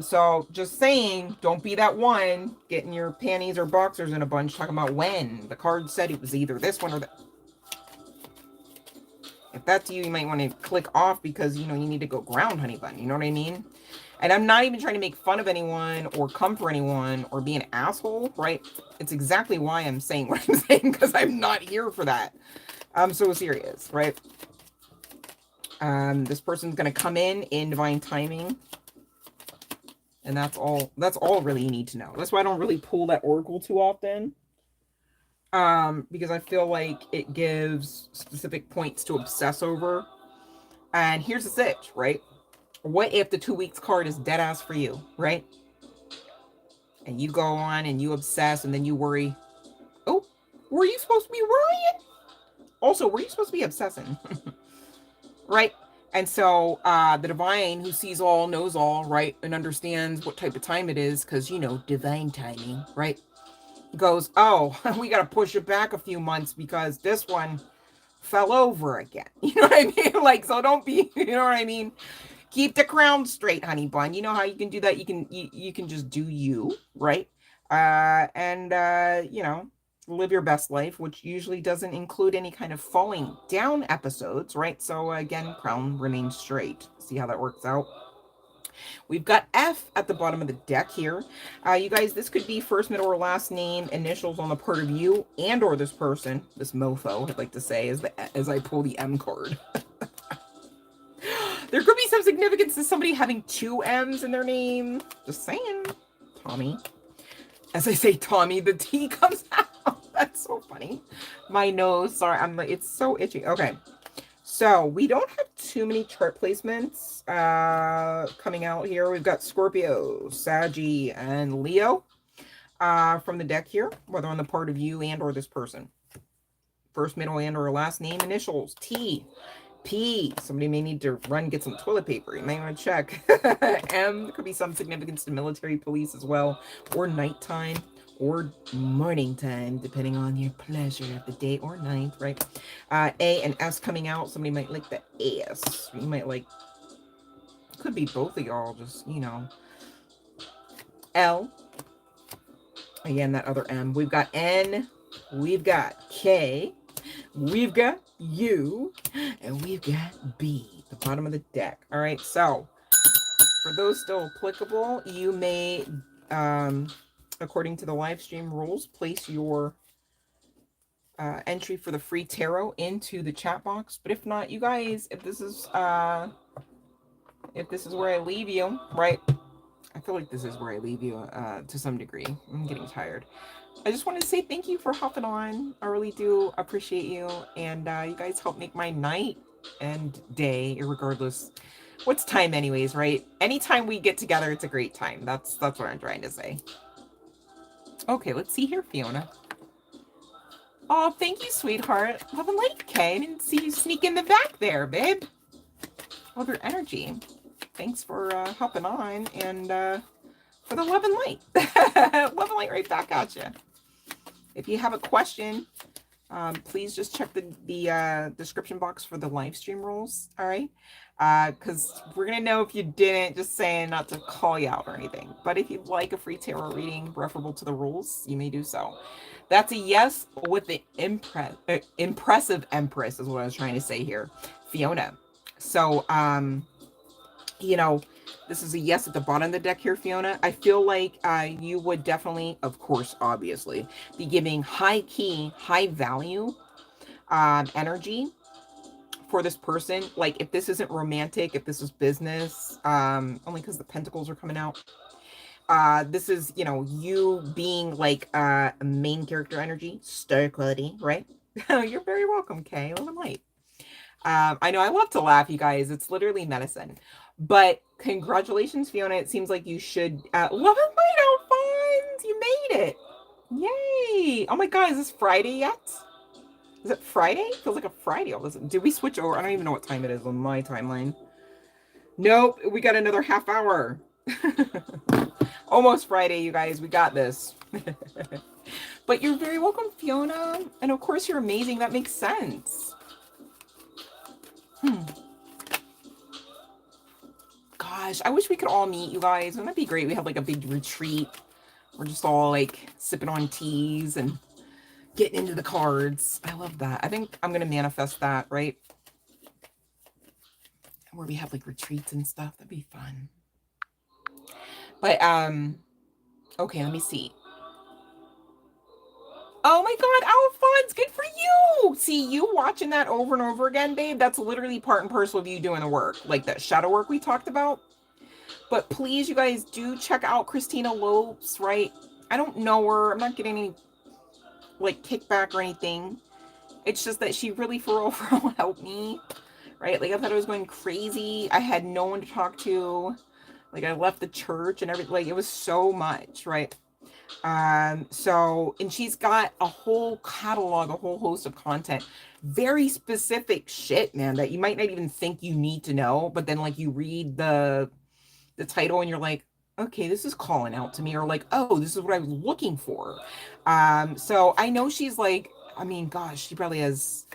So just saying, don't be that one getting your panties or boxers in a bunch talking about when. The card said it was either this one or that. If that's you, you might want to click off because, you know, you need to go ground, honey bun. You know what I mean? And I'm not even trying to make fun of anyone or come for anyone or be an asshole, right? It's exactly why I'm saying what I'm saying, because I'm not here for that. I'm so serious, right? This person's going to come in divine timing. And that's all really you need to know. That's why I don't really pull that oracle too often. Because I feel like it gives specific points to obsess over. And here's the sitch, right? What if the 2 weeks card is dead ass for you, right? And you go on and you obsess and then you worry. Oh, were you supposed to be worrying? Also, were you supposed to be obsessing? Right? And so the divine who sees all, knows all, right? And understands what type of time it is, because, you know, divine timing, right? Goes, oh, we got to push it back a few months because this one fell over again. You know what I mean? Like, so don't be, you know what I mean? Keep the crown straight, honey bun. You know how you can do that? You can just do you, right? You know, live your best life, which usually doesn't include any kind of falling down episodes, right? So again, crown remains straight. See how that works out? We've got F at the bottom of the deck here. You guys, this could be first, middle, or last name, initials on the part of you and or this person, this mofo, I'd like to say, as I pull the M card. There could be some significance to somebody having 2 M's in their name. Just saying. Tommy. As I say Tommy, the T comes out. That's so funny. My nose, sorry, it's so itchy. Okay. So we don't have too many chart placements coming out here. We've got Scorpio, Saggy, and Leo from the deck here, whether on the part of you and or this person. First, middle, and or last name, initials, T, P. Somebody may need to run get some toilet paper. You may want to check. M. There could be some significance to military, police as well, or nighttime, or morning time, depending on your pleasure of the day or night, right? A and S coming out. Somebody might like the S. You might like, could be both of y'all, just, you know. L. Again, that other M. We've got N. We've got K. We've got U. And we've got B, the bottom of the deck. All right, so for those still applicable, you may, according to the live stream rules, place your entry for the free tarot into the chat box. But if not, you guys, if this is where I leave you, right? I feel like this is where I leave you to some degree. I'm getting tired. I just wanted to say thank you for hopping on. I really do appreciate you. And you guys help make my night and day, regardless what's time anyways, right? Anytime we get together, it's a great time. That's what I'm trying to say. Okay, let's see here, Fiona. Oh, thank you, sweetheart. Love and light, Kay. I didn't see you sneak in the back there, babe. Love your energy. Thanks for hopping on and for the love and light. Love and light right back at you. If you have a question, please just check the description box for the live stream rules, all right? Because we're going to know if you didn't, just saying not to call you out or anything. But if you'd like a free tarot reading referable to the rules, you may do so. That's a yes with the impressive Empress is what I was trying to say here, Fiona. So, you know, this is a yes at the bottom of the deck here, Fiona. I feel like you would definitely, of course, obviously, be giving high key, high value energy for this person. Like, if this isn't romantic, if this is business, only because the pentacles are coming out. This is, you know, you being like a main character energy, star quality, right? You're very welcome, Kay. Love and light. I know I love to laugh, you guys. It's literally medicine. But congratulations, Fiona. It seems like you should love and light, Alphonse. You made it. Yay. Oh my god, is this Friday yet? Is it Friday? Feels like a Friday. Did we switch over? I don't even know what time it is on my timeline. Nope, we got another half hour. Almost Friday, you guys. We got this. But you're very welcome, Fiona. And of course, you're amazing. That makes sense. Gosh, I wish we could all meet, you guys. Wouldn't that be great? We have like a big retreat. We're just all like sipping on teas and getting into the cards. I love that. I think I'm going to manifest that, right? Where we have like retreats and stuff. That'd be fun. But, okay, let me see. Oh my god, Alphonse, good for you! See, you watching that over and over again, babe, that's literally part and parcel of you doing the work. Like that shadow work we talked about. But please, you guys, do check out Christina Lopes, right? I don't know her. I'm not getting any, like, kickback or anything. It's just that she really, for real, helped me, right? Like, I thought I was going crazy. I had no one to talk to. Like, I left the church and everything. Like, it was so much, right? So, and she's got a whole catalog, a whole host of content, very specific shit, man, that you might not even think you need to know, but then like you read the title and you're like, okay, this is calling out to me, or like, oh, this is what I was looking for. So I know she's like, I mean, gosh, she probably has,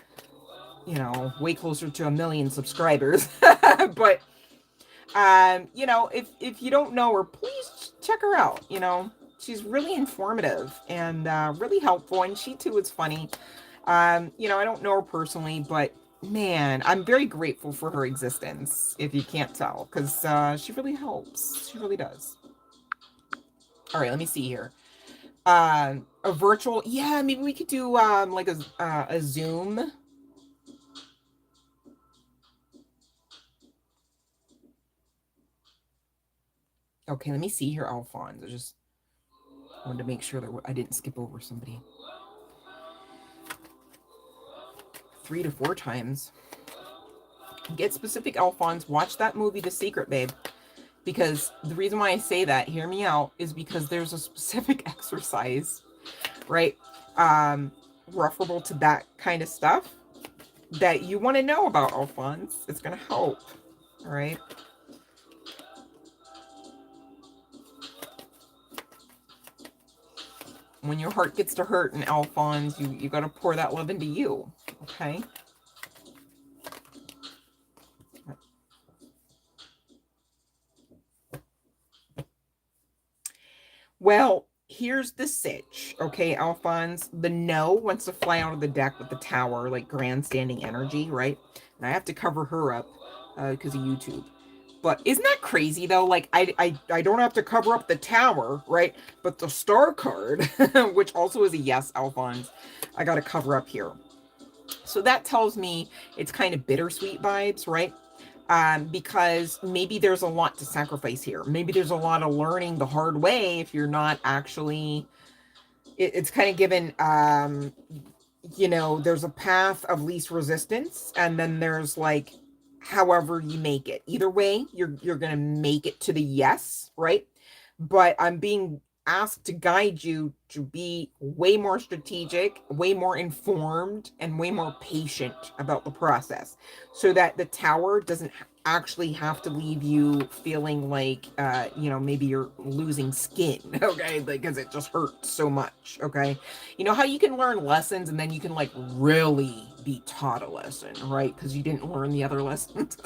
you know, way closer to 1 million subscribers, but you know, if you don't know her, please check her out. You know, she's really informative and really helpful, and she too is funny. You know, I don't know her personally, but man, I'm very grateful for her existence, if you can't tell, because she really helps. She really does. All right, let me see here. A virtual, yeah, maybe we could do like a Zoom. Okay, let me see here, Alphonse. I just wanted to make sure that I didn't skip over somebody. 3 to 4 times. Get specific, Alphonse. Watch that movie, The Secret, babe. Because the reason why I say that, hear me out, is because there's a specific exercise, right? Referable to that kind of stuff that you want to know about, Alphonse. It's going to help, all right? When your heart gets to hurt in Alphonse, you got to pour that love into you, okay? Well, here's the sitch, okay, Alphonse? The no wants to fly out of the deck with the tower, like grandstanding energy, right? And I have to cover her up because of YouTube. But isn't that crazy, though? Like, I don't have to cover up the tower, right? But the star card, which also is a yes, Alphonse, I got to cover up here. So that tells me it's kind of bittersweet vibes, right? Because maybe there's a lot to sacrifice here. Maybe there's a lot of learning the hard way if you're not actually... It's kind of given, you know, there's a path of least resistance, and then there's like, however you make it. Either way, you're going to make it to the yes, right? But I'm being asked to guide you to be way more strategic, way more informed, and way more patient about the process, so that the tower doesn't actually have to leave you feeling like, you know, maybe you're losing skin, okay? Because it just hurts so much, okay? You know how you can learn lessons and then you can like really be taught a lesson, right? Because you didn't learn the other lessons.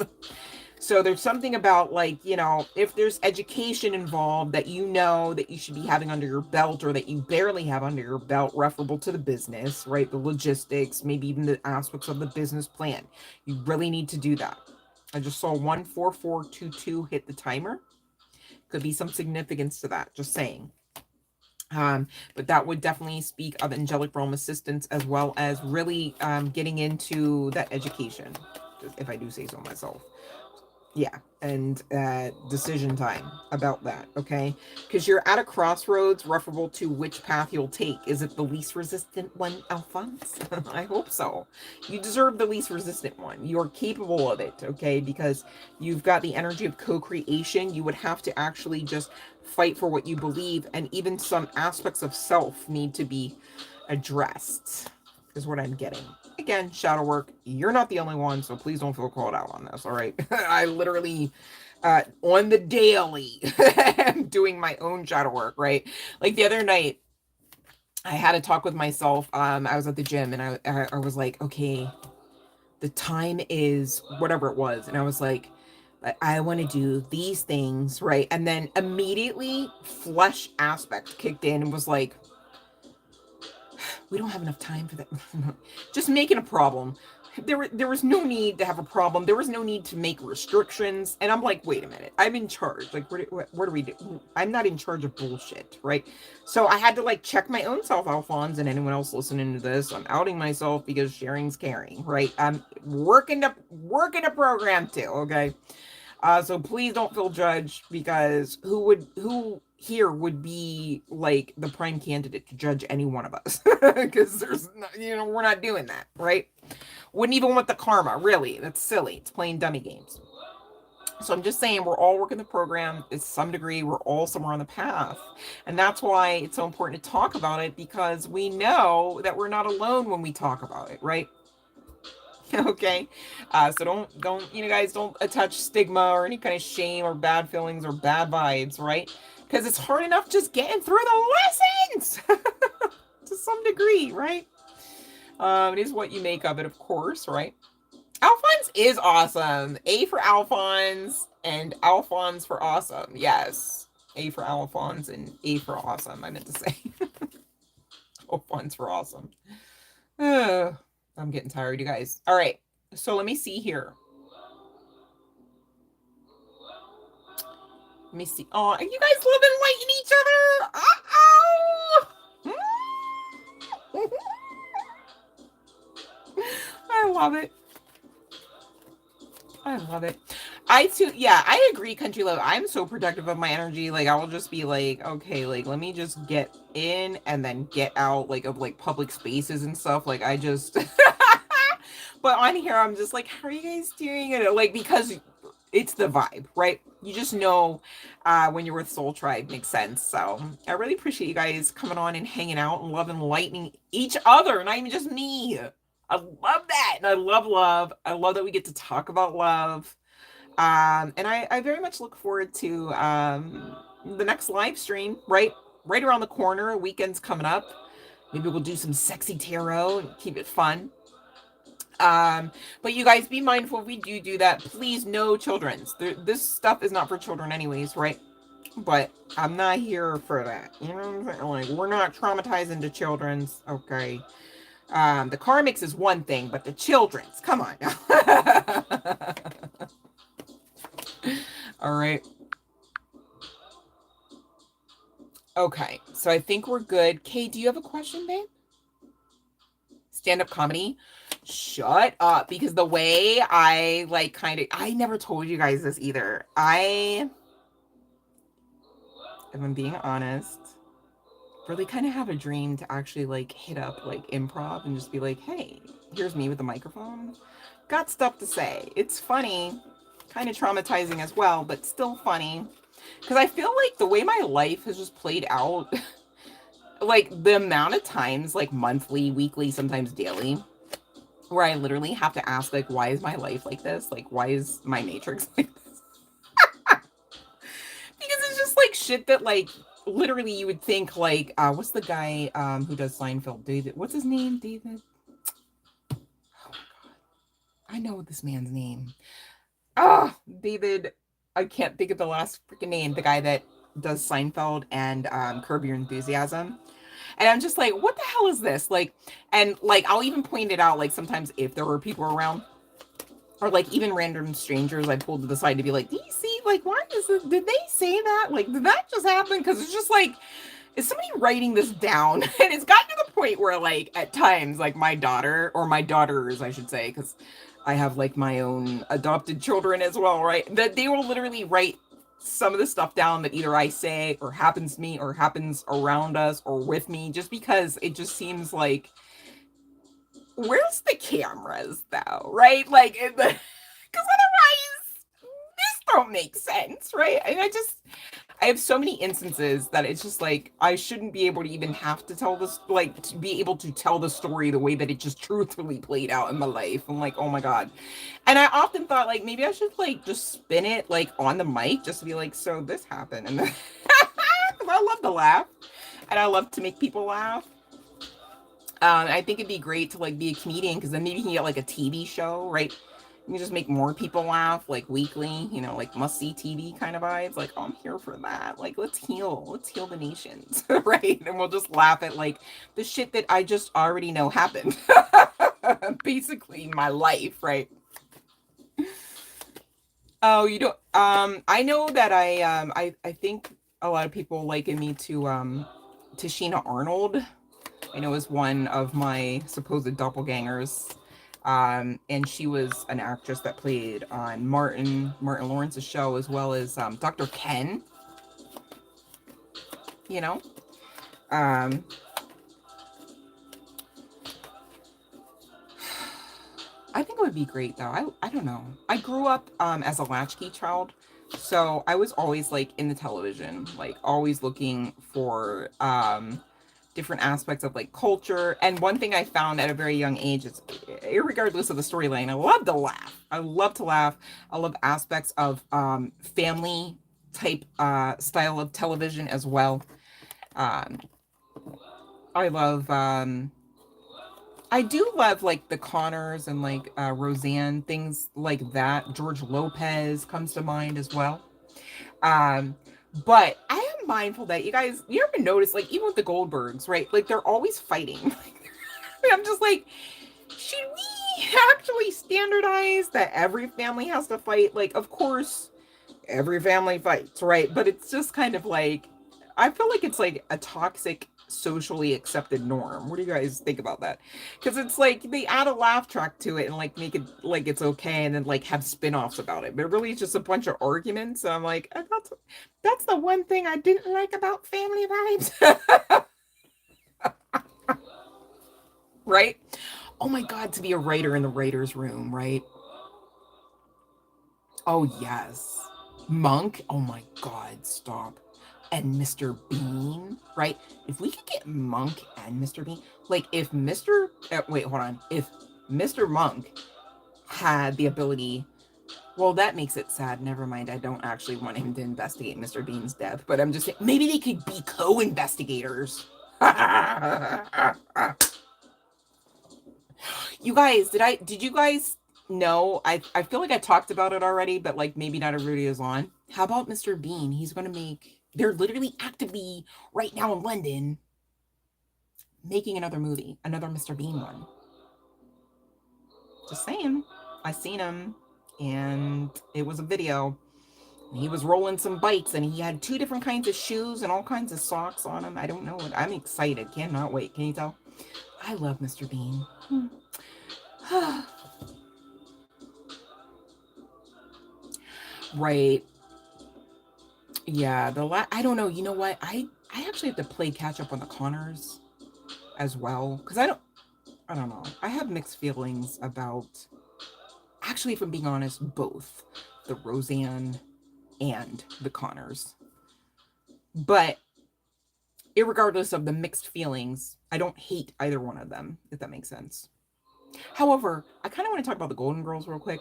So there's something about, like, you know, if there's education involved that you know that you should be having under your belt, or that you barely have under your belt, referable to the business, right? The logistics, maybe even the aspects of the business plan. You really need to do that. I just saw 14422 hit the timer. Could be some significance to that, just saying. But that would definitely speak of angelic realm assistance, as well as really getting into that education, if I do say so myself. Yeah, and decision time about that, okay? Because you're at a crossroads referable to which path you'll take. Is it the least resistant one, Alphonse? I hope so. You deserve the least resistant one. You're capable of it, okay? Because you've got the energy of co-creation. You would have to actually just fight for what you believe, and even some aspects of self need to be addressed, is what I'm getting. Again, shadow work, you're not the only one, so please don't feel called out on this, all right? I literally, on the daily, am doing my own shadow work, right? Like the other night, I had a talk with myself. I was at the gym, and I was like, okay, the time is whatever it was. And I was like, I want to do these things, right? And then immediately, flesh aspect kicked in and was like, we don't have enough time for that. Just making a problem. There was no need to have a problem. There was no need to make restrictions. And I'm like, wait a minute, I'm in charge. Like, what do we do? I'm not in charge of bullshit, right? So I had to like check my own self, Alphonse, and anyone else listening to this. I'm outing myself because sharing's caring, right? I'm working a program too, okay? So please don't feel judged, because who here would be like the prime candidate to judge any one of us? Because there's not, we're not doing that, right? Wouldn't even want the karma, really. That's silly. It's playing dummy games. So I'm just saying, we're all working the program to some degree. We're all somewhere on the path. And that's why it's so important to talk about it, because we know that we're not alone when we talk about it, right? Okay, so don't guys, don't attach stigma or any kind of shame or bad feelings or bad vibes, right? Because it's hard enough just getting through the lessons to some degree, right? It is what you make of it, of course, right? Alphonse is awesome. A for Alphonse and Alphonse for awesome. Yes, A for Alphonse and A for awesome, I meant to say. Alphonse for awesome. I'm getting tired, you guys. All right, so let me see here. Let me see. Oh, are you guys love and lighting each other? I love it. I love it. I too, yeah, I agree, Country Love. I'm so protective of my energy. Like, I will just be like, okay, like, let me just get in and then get out, like, of like public spaces and stuff. Like, I just, but on here, I'm just like, how are you guys doing it? Like, because it's the vibe, right? You just know when you're with Soul Tribe. Makes sense. So I really appreciate you guys coming on and hanging out and love and lightning each other, not even just me. I love that. And I love love. I love that we get to talk about love. And I very much look forward to the next live stream, right around the corner. Weekend's coming up. Maybe we'll do some sexy tarot and keep it fun. But you guys, be mindful if we do that. Please, no children's. This stuff is not for children anyways, right? But I'm not here for that. You know what I'm saying? Like, we're not traumatizing the children's, okay? The karmics is one thing, but the children's, come on now. All right. Okay, so I think we're good. Kay, do you have a question, babe? Stand-up comedy? Shut up, because the way I like I never told you guys this either. If I'm being honest, really kind of have a dream to actually like hit up like improv and just be like, hey, here's me with the microphone. Got stuff to say. It's funny, kind of traumatizing as well, but still funny. Because I feel like the way my life has just played out, like the amount of times, like monthly, weekly, sometimes daily, where I literally have to ask, like, why is my life like this? Like, why is my matrix like this? Because it's just like shit that like literally you would think like, what's the guy who does Seinfeld? David, what's his name? David? Oh my God. I know this man's name. David, I can't think of the last freaking name. The guy that does Seinfeld and Curb Your Enthusiasm. And I'm just like, what the hell is this? Like, and like, I'll even point it out, like, sometimes if there were people around, or like even random strangers I pulled to the side to be like, do you see, like, why is this, did they say that? Like, did that just happen? Because it's just like, is somebody writing this down? And it's gotten to the point where, like, at times, like, my daughter, or my daughters, I should say, because I have, like, my own adopted children as well, right? That they will literally write some of the stuff down that either I say or happens to me or happens around us or with me, just because it just seems like, where's the cameras, though, right? Like, because otherwise, this don't make sense, right? And I have so many instances that it's just like, I shouldn't be able to even have to tell this, like, to be able to tell the story the way that it just truthfully played out in my life. I'm like, oh my God. And I often thought, like, maybe I should, like, just spin it, like, on the mic, just to be like, so this happened. And then, because I love to laugh, and I love to make people laugh. I think it'd be great to, like, be a comedian, because then maybe you can get, like, a TV show, right? You can just make more people laugh, like, weekly, you know, like, must-see TV kind of vibes. Like, oh, I'm here for that. Like, let's heal the nations, right? And we'll just laugh at, like, the shit that I just already know happened. Basically, my life, right? Oh, you don't, I know that I think a lot of people liken me to Sheena Arnold. I know is one of my supposed doppelgangers. And she was an actress that played on Martin Lawrence's show, as well as Dr. Ken. You know, I think it would be great though. I don't know. I grew up as a latchkey child, so I was always like in the television, like always looking for different aspects of like culture. And one thing I found at a very young age is, regardless of the storyline, I love to laugh. I love to laugh. I love aspects of family type style of television as well. I love I do love like the Connors and like Roseanne, things like that. George Lopez comes to mind as well. Um, but I am mindful that you ever notice, like, even with the Goldbergs, right? Like, they're always fighting. I'm just like, should we actually standardize that every family has to fight? Like, of course, every family fights, right? But it's just kind of like, I feel like it's like a toxic, socially accepted norm. What do you guys think about that? Because it's like they add a laugh track to it and like make it like it's okay, and then like have spin-offs about it. But really, it's just a bunch of arguments. And I'm like, that's the one thing I didn't like about Family Vibes. Right? Oh my God, to be a writer in the writer's room, right? Oh, yes. Monk. Oh my God, stop. And Mr. Bean, right? If we could get Monk and Mr. Bean, like if wait, hold on. If Mr. Monk had the ability, well, that makes it sad. Never mind. I don't actually want him to investigate Mr. Bean's death, but I'm just saying, maybe they could be co-investigators. You guys, did you guys know? I feel like I talked about it already, but like maybe not everybody is on. How about Mr. Bean? They're literally actively right now in London making another movie, another Mr. Bean one. Just saying. I seen him and it was a video. He was rolling some bikes and he had 2 different kinds of shoes and all kinds of socks on him. I don't know. I'm excited. Cannot wait. Can you tell? I love Mr. Bean. Right. Yeah, I don't know. You know what? I actually have to play catch up on the Connors as well, because I don't know. I have mixed feelings about, actually, if I'm being honest, both the Roseanne and the Connors. But irregardless of the mixed feelings, I don't hate either one of them, if that makes sense. However, I kind of want to talk about the Golden Girls real quick.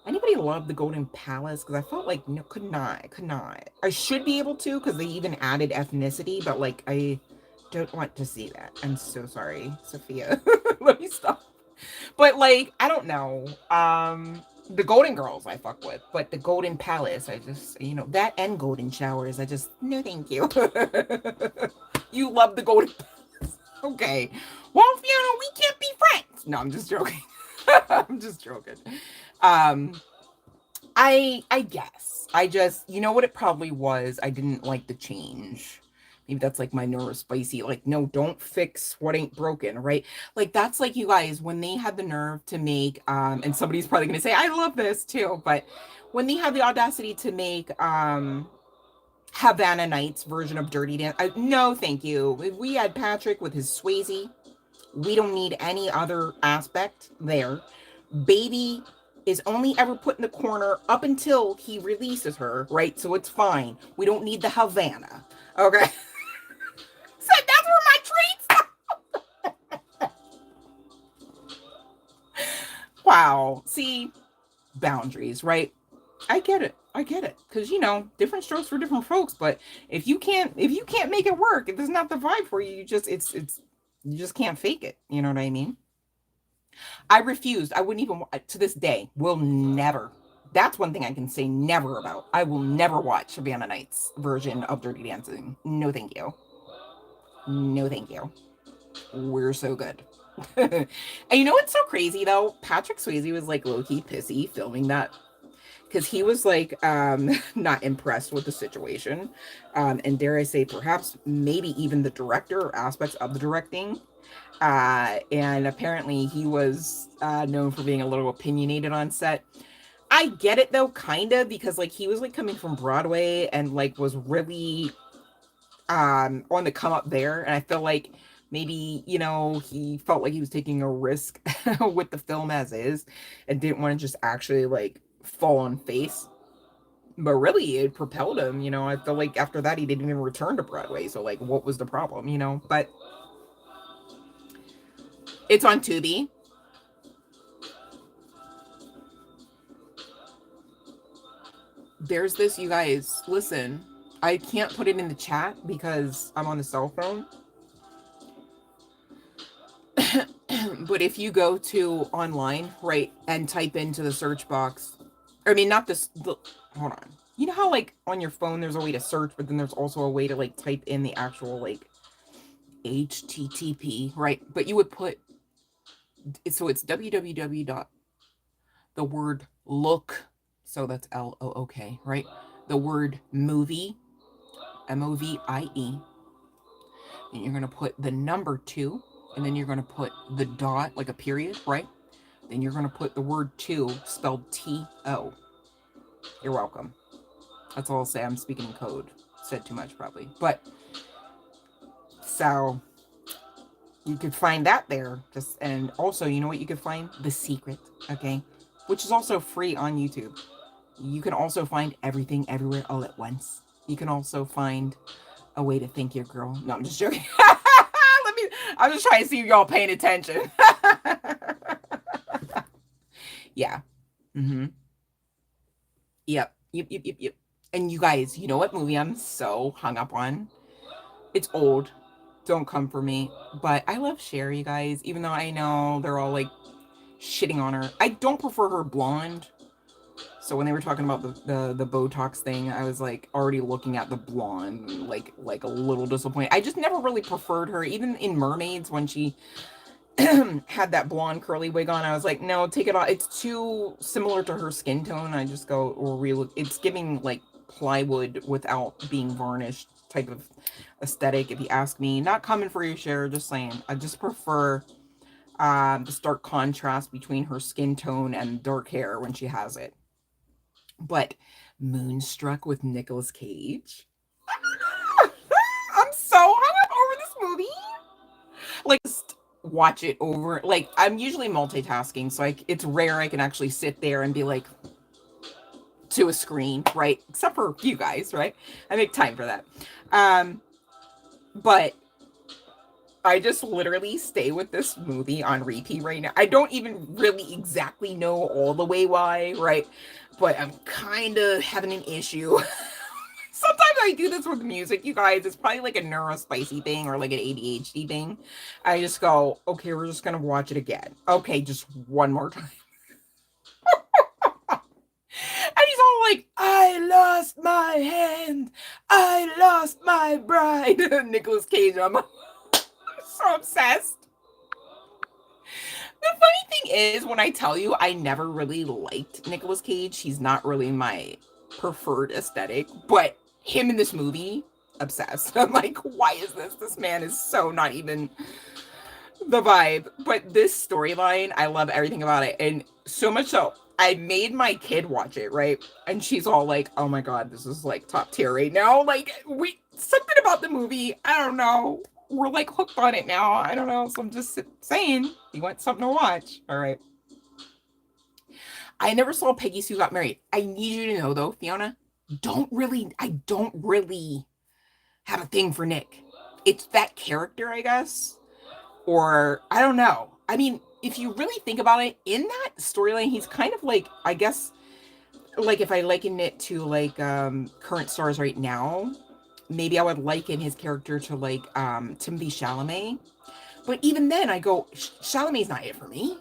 Anybody love the Golden Palace? Because I felt like, no, could not. I should be able to, because they even added ethnicity, but like, I don't want to see that. I'm so sorry, Sophia. Let me stop. But like, I don't know. The Golden Girls I fuck with, but the Golden Palace, I just, that and Golden Showers, I just, no thank you. You love the Golden Palace. Okay. Well, we can't be friends. No, I'm just joking. I'm just joking. I guess I just, what it probably was, I didn't like the change, maybe that's like my neurospicy, like, no, don't fix what ain't broken, right? Like, that's like, you guys, when they had the nerve to make, and somebody's probably gonna say, I love this too, but when they had the audacity to make Havana Nights version of Dirty Dance, no, thank you. If we had Patrick with his Swayze, we don't need any other aspect there. Baby is only ever put in the corner up until he releases her, right? So it's fine. We don't need the Havana. Okay. So that's where my treats. Wow. See, boundaries, right? I get it. I get it. Because, you know, different strokes for different folks. But if you can't make it work, if it's not the vibe for you, you just can't fake it. You know what I mean? I refused. I wouldn't even, to this day, will never. That's one thing I can say never about. I will never watch Havana Nights version of Dirty Dancing. No, thank you. No, thank you. We're so good. And you know what's so crazy, though? Patrick Swayze was like low-key pissy filming that, because he was like not impressed with the situation. And dare I say, perhaps maybe even the director or aspects of the directing. And apparently he was known for being a little opinionated on set. I get it though, kind of, because like he was like coming from Broadway and like was really on the come up there, and I feel like maybe, you know, he felt like he was taking a risk with the film as is and didn't want to just actually like fall on face. But really, it propelled him, you know. I feel like after that he didn't even return to Broadway, so like what was the problem, you know? But it's on Tubi. There's this, you guys, listen, I can't put it in the chat because I'm on the cell phone. But if you go to online, right, and type into the search box, I mean, not this, hold on. You know how like on your phone there's a way to search, but then there's also a way to like type in the actual like HTTP, right? But you would put, so it's www. The word look, so that's LOOK, right? The word movie, MOVIE, and you're going to put the number 2, and then you're going to put the dot, like a period, right? Then you're going to put the word 2 spelled TO. You're welcome. That's all I'll say. I'm speaking in code. Said too much probably. But so you could find that there. Just, and also, you know what you could find? The Secret, okay? Which is also free on YouTube. You can also find Everything Everywhere All at Once. You can also find A Way to Think Your Girl. No, I'm just joking. I'm just trying to see if y'all paying attention. Yeah. Yep. And you guys, you know what movie I'm so hung up on? It's old. Don't come for me. But I love Cher, you guys, even though I know they're all like shitting on her. I don't prefer her blonde. So when they were talking about the Botox thing, I was like already looking at the blonde, like a little disappointed. I just never really preferred her, even in Mermaids when she had that blonde curly wig on. I was like, no, take it off. It's too similar to her skin tone. I just go, or real. It's giving like plywood without being varnished type of aesthetic. If you ask me, not coming for your share, just saying. I just prefer the stark contrast between her skin tone and dark hair when she has it. But Moonstruck with Nicolas Cage. I'm so hung up over this movie. Like, just watch it over. Like, I'm usually multitasking, so it's rare I can actually sit there and be like to a screen, right? Except for you guys, right? I make time for that. But I just literally stay with this movie on repeat right now. I don't even really exactly know all the way why, right? But I'm kind of having an issue. Sometimes I do this with music, you guys. It's probably like a neurospicy thing or like an ADHD thing. I just go, okay, we're just going to watch it again. Okay, just one more time. And he's all like, I lost my hand. I lost my bride. Nicolas Cage, I'm so obsessed. The funny thing is, when I tell you I never really liked Nicolas Cage, he's not really my preferred aesthetic, but him in this movie, obsessed. I'm like, why is this? This man is so not even the vibe. But this storyline, I love everything about it. And so much so, I made my kid watch it, right? And she's all like, oh my God, this is like top tier right now. Like, something about the movie, I don't know. We're like hooked on it now. I don't know. So I'm just saying, you want something to watch. All right. I never saw Peggy Sue Got Married. I need you to know though, Fiona, I don't really have a thing for Nick. It's that character, I guess. Or I don't know. I mean, if you really think about it, in that storyline, he's kind of like, I guess, like if I liken it to like current stars right now, maybe I would liken his character to like Timothée Chalamet. But even then, I go, Chalamet's not it for me.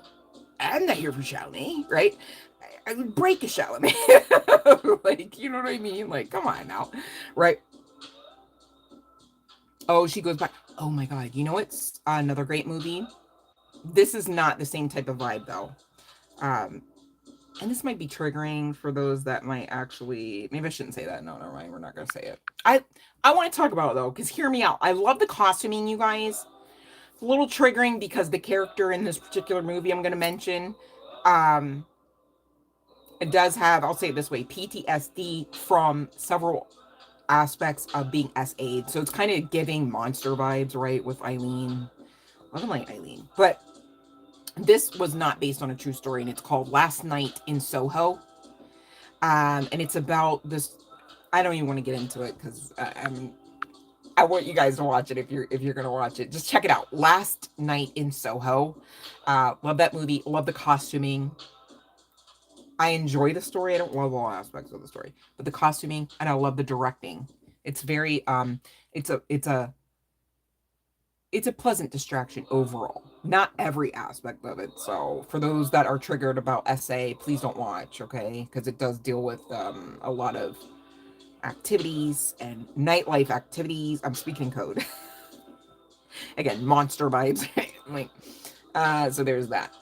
I'm not here for Chalamet, right? I would break a Chalamet. Like, you know what I mean? Like, come on now, right? Oh, she goes back. Oh my God. You know what's another great movie? This is not the same type of vibe though. And this might be triggering for those that might actually, maybe I shouldn't say that. No, never mind. We're not going to say it. I want to talk about it though, because hear me out. I love the costuming, you guys. It's a little triggering because the character in this particular movie I'm going to mention, it does have, I'll say it this way, PTSD from several aspects of being SA'd. So it's kind of giving monster vibes, right, with Eileen. I don't like Eileen. But this was not based on a true story, and it's called Last Night in Soho. And it's about this, I don't even want to get into it because I want you guys to watch it if you're gonna watch it. Just check it out. Last Night in Soho. Love that movie. Love the costuming. I enjoy the story. I don't love all aspects of the story, but the costuming, and I love the directing. It's very it's a pleasant distraction overall. Not every aspect of it. So for those that are triggered about SA, please don't watch, okay? Because it does deal with a lot of activities and nightlife activities. I'm speaking in code. Again, monster vibes. Like, so there's that.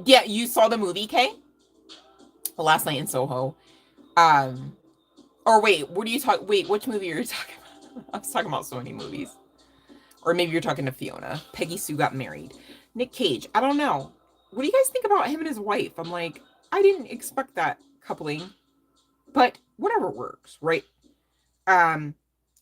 Yeah, you saw the movie, Kay? Last Night in Soho. Or wait, what are you talking? Wait, which movie are you talking about? I was talking about so many movies. Or maybe you're talking to Fiona. Peggy Sue Got Married. Nick Cage. I don't know. What do you guys think about him and his wife? I'm like, I didn't expect that coupling. But whatever works, right?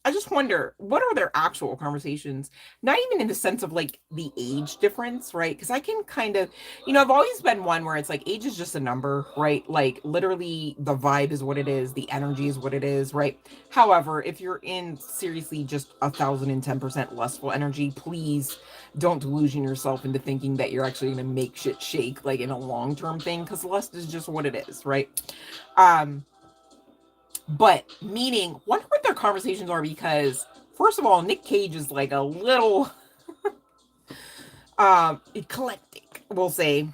I just wonder, what are their actual conversations? Not even in the sense of like the age difference, right? Because I can kind of, I've always been one where it's like age is just a number, right? Like literally the vibe is what it is, the energy is what it is, right? However, if you're in seriously just 1,010% lustful energy, please don't delusion yourself into thinking that you're actually going to make shit shake like in a long-term thing, because lust is just what it is, right? But meaning, wonder what their conversations are, because first of all, Nick Cage is like a little eclectic, we'll say.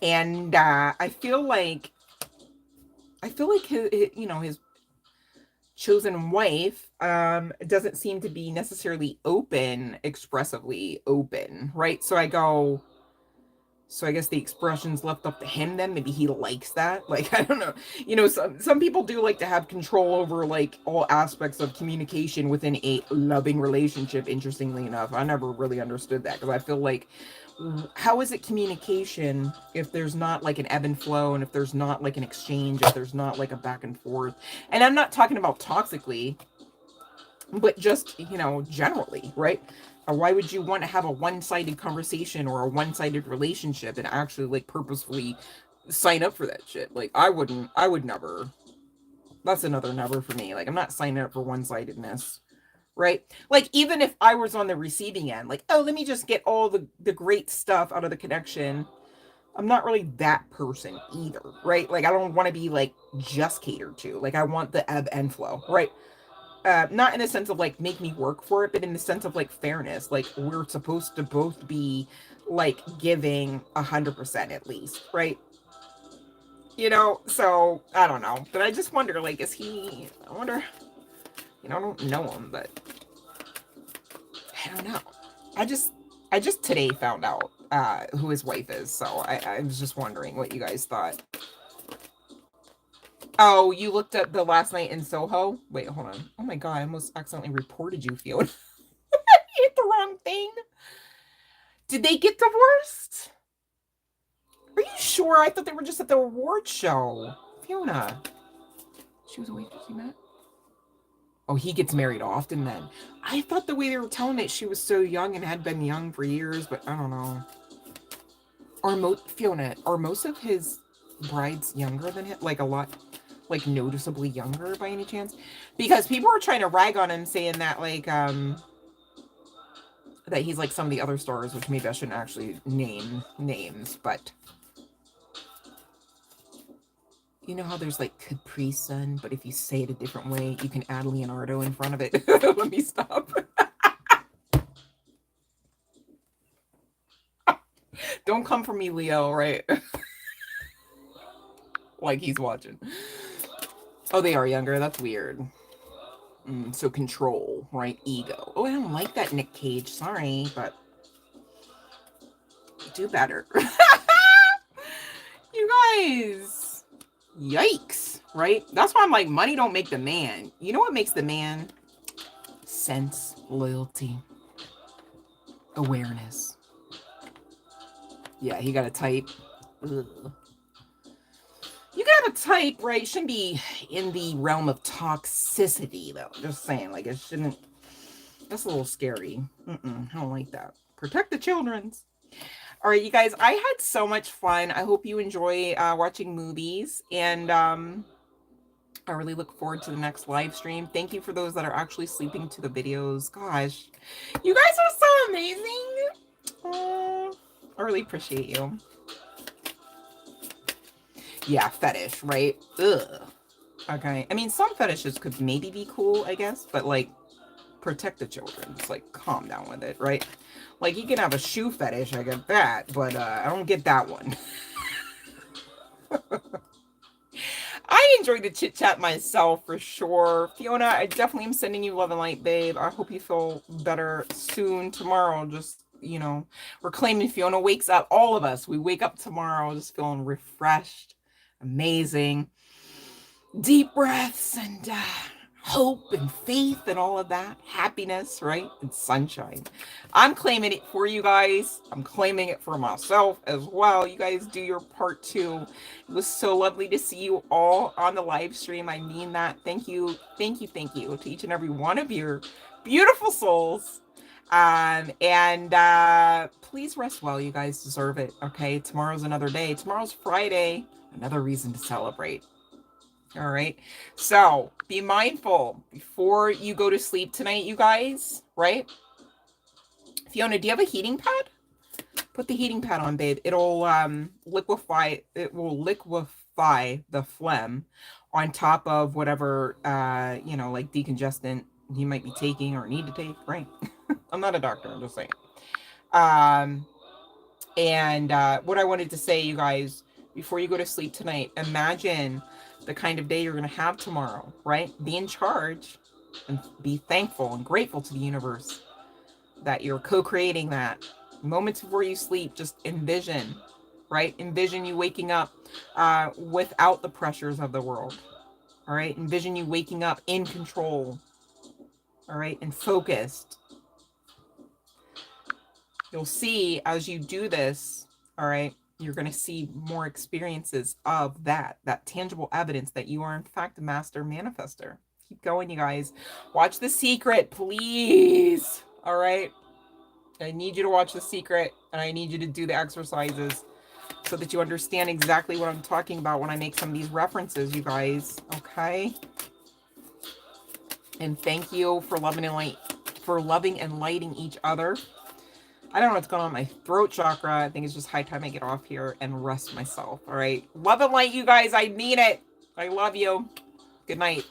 And I feel like his chosen wife doesn't seem to be necessarily expressively open, right? So I guess the expression's left up to him then. Maybe he likes that. Like, I don't know. Some people do like to have control over like all aspects of communication within a loving relationship, interestingly enough. I never really understood that, because I feel like, how is it communication if there's not like an ebb and flow, and if there's not like an exchange, if there's not like a back and forth? And I'm not talking about toxically, but just, generally, right? Why would you want to have a one-sided conversation or a one-sided relationship and actually like purposefully sign up for that shit? Like, I would never. That's another never for me. Like, I'm not signing up for one-sidedness, right? Like, even if I was on the receiving end, like, oh, let me just get all the great stuff out of the connection. I'm not really that person either, right? Like, I don't want to be like just catered to. Like, I want the ebb and flow, right? Not in the sense of like make me work for it, but in the sense of like fairness. Like, we're supposed to both be like giving 100% at least, right? So I don't know, but I just wonder, like, I wonder, I don't know him, but I don't know. I just today found out who his wife is, so I was just wondering what you guys thought. Oh, you looked at the last night in Soho? Wait, hold on. Oh my god, I almost accidentally reported you, Fiona. You hit the wrong thing. Did they get divorced? Are you sure? I thought they were just at the award show. Fiona. She was a waitress you met? Oh, he gets married often then. I thought the way they were telling it, she was so young and had been young for years, but I don't know. Fiona, are most of his brides younger than him? Like a lot, like noticeably younger by any chance? Because people were trying to rag on him saying that like, that he's like some of the other stars, which maybe I shouldn't actually name names, but you know how there's like Capri Sun, but if you say it a different way, you can add Leonardo in front of it. Let me stop. Don't come for me, Leo, right? Like he's watching. Oh, they are younger. That's weird. So control, right? Ego. Oh, I don't like that, Nick Cage. Sorry, but do better. You guys. Yikes, right? That's why I'm like, money don't make the man. You know what makes the man? Sense, loyalty, awareness. Yeah, he got a type. Ugh. You got a type, right? Shouldn't be in the realm of toxicity, though. Just saying, like, it shouldn't. That's a little scary. I don't like that. Protect the children's. All right, you guys, I had so much fun. I hope you enjoy watching movies. And I really look forward to the next live stream. Thank you for those that are actually sleeping to the videos. Gosh, you guys are so amazing. I really appreciate you. Yeah, fetish, right? Ugh. Okay. I mean, some fetishes could maybe be cool, I guess, but like, protect the children. It's like, calm down with it, right? Like, you can have a shoe fetish, I get that, but I don't get that one. I enjoyed the chit chat myself for sure. Fiona, I definitely am sending you love and light, babe. I hope you feel better soon. Tomorrow, just, you know, we're claiming Fiona wakes up. All of us, we wake up tomorrow just feeling refreshed, amazing. Deep breaths and hope and faith and all of that. Happiness, right? And sunshine. I'm claiming it for you guys. I'm claiming it for myself as well. You guys do your part too. It was so lovely to see you all on the live stream. I mean that. Thank you. Thank you. Thank you to each and every one of your beautiful souls. Please rest well. You guys deserve it. Okay. Tomorrow's another day. Tomorrow's Friday. Another reason to celebrate. All right. So be mindful before you go to sleep tonight, you guys, right? Fiona, do you have a heating pad? Put the heating pad on, babe. It'll liquefy. It will liquefy the phlegm on top of whatever, you know, like decongestant you might be taking or need to take, right? I'm not a doctor. I'm just saying. What I wanted to say, you guys, before you go to sleep tonight, imagine the kind of day you're going to have tomorrow, right? Be in charge and be thankful and grateful to the universe that you're co-creating that. Moments before you sleep, just envision, right? Envision you waking up without the pressures of the world, all right? Envision you waking up in control, all right? And focused. You'll see as you do this, all right? You're going to see more experiences of that tangible evidence that you are in fact a master manifester. Keep going, you guys. Watch The Secret, please. All right. I need you to watch The Secret, and I need you to do the exercises so that you understand exactly what I'm talking about when I make some of these references, you guys. Okay. And thank you for loving and lighting each other. I don't know what's going on with my throat chakra. I think it's just high time I get off here and rest myself. All right. Love and light, you guys. I mean it. I love you. Good night.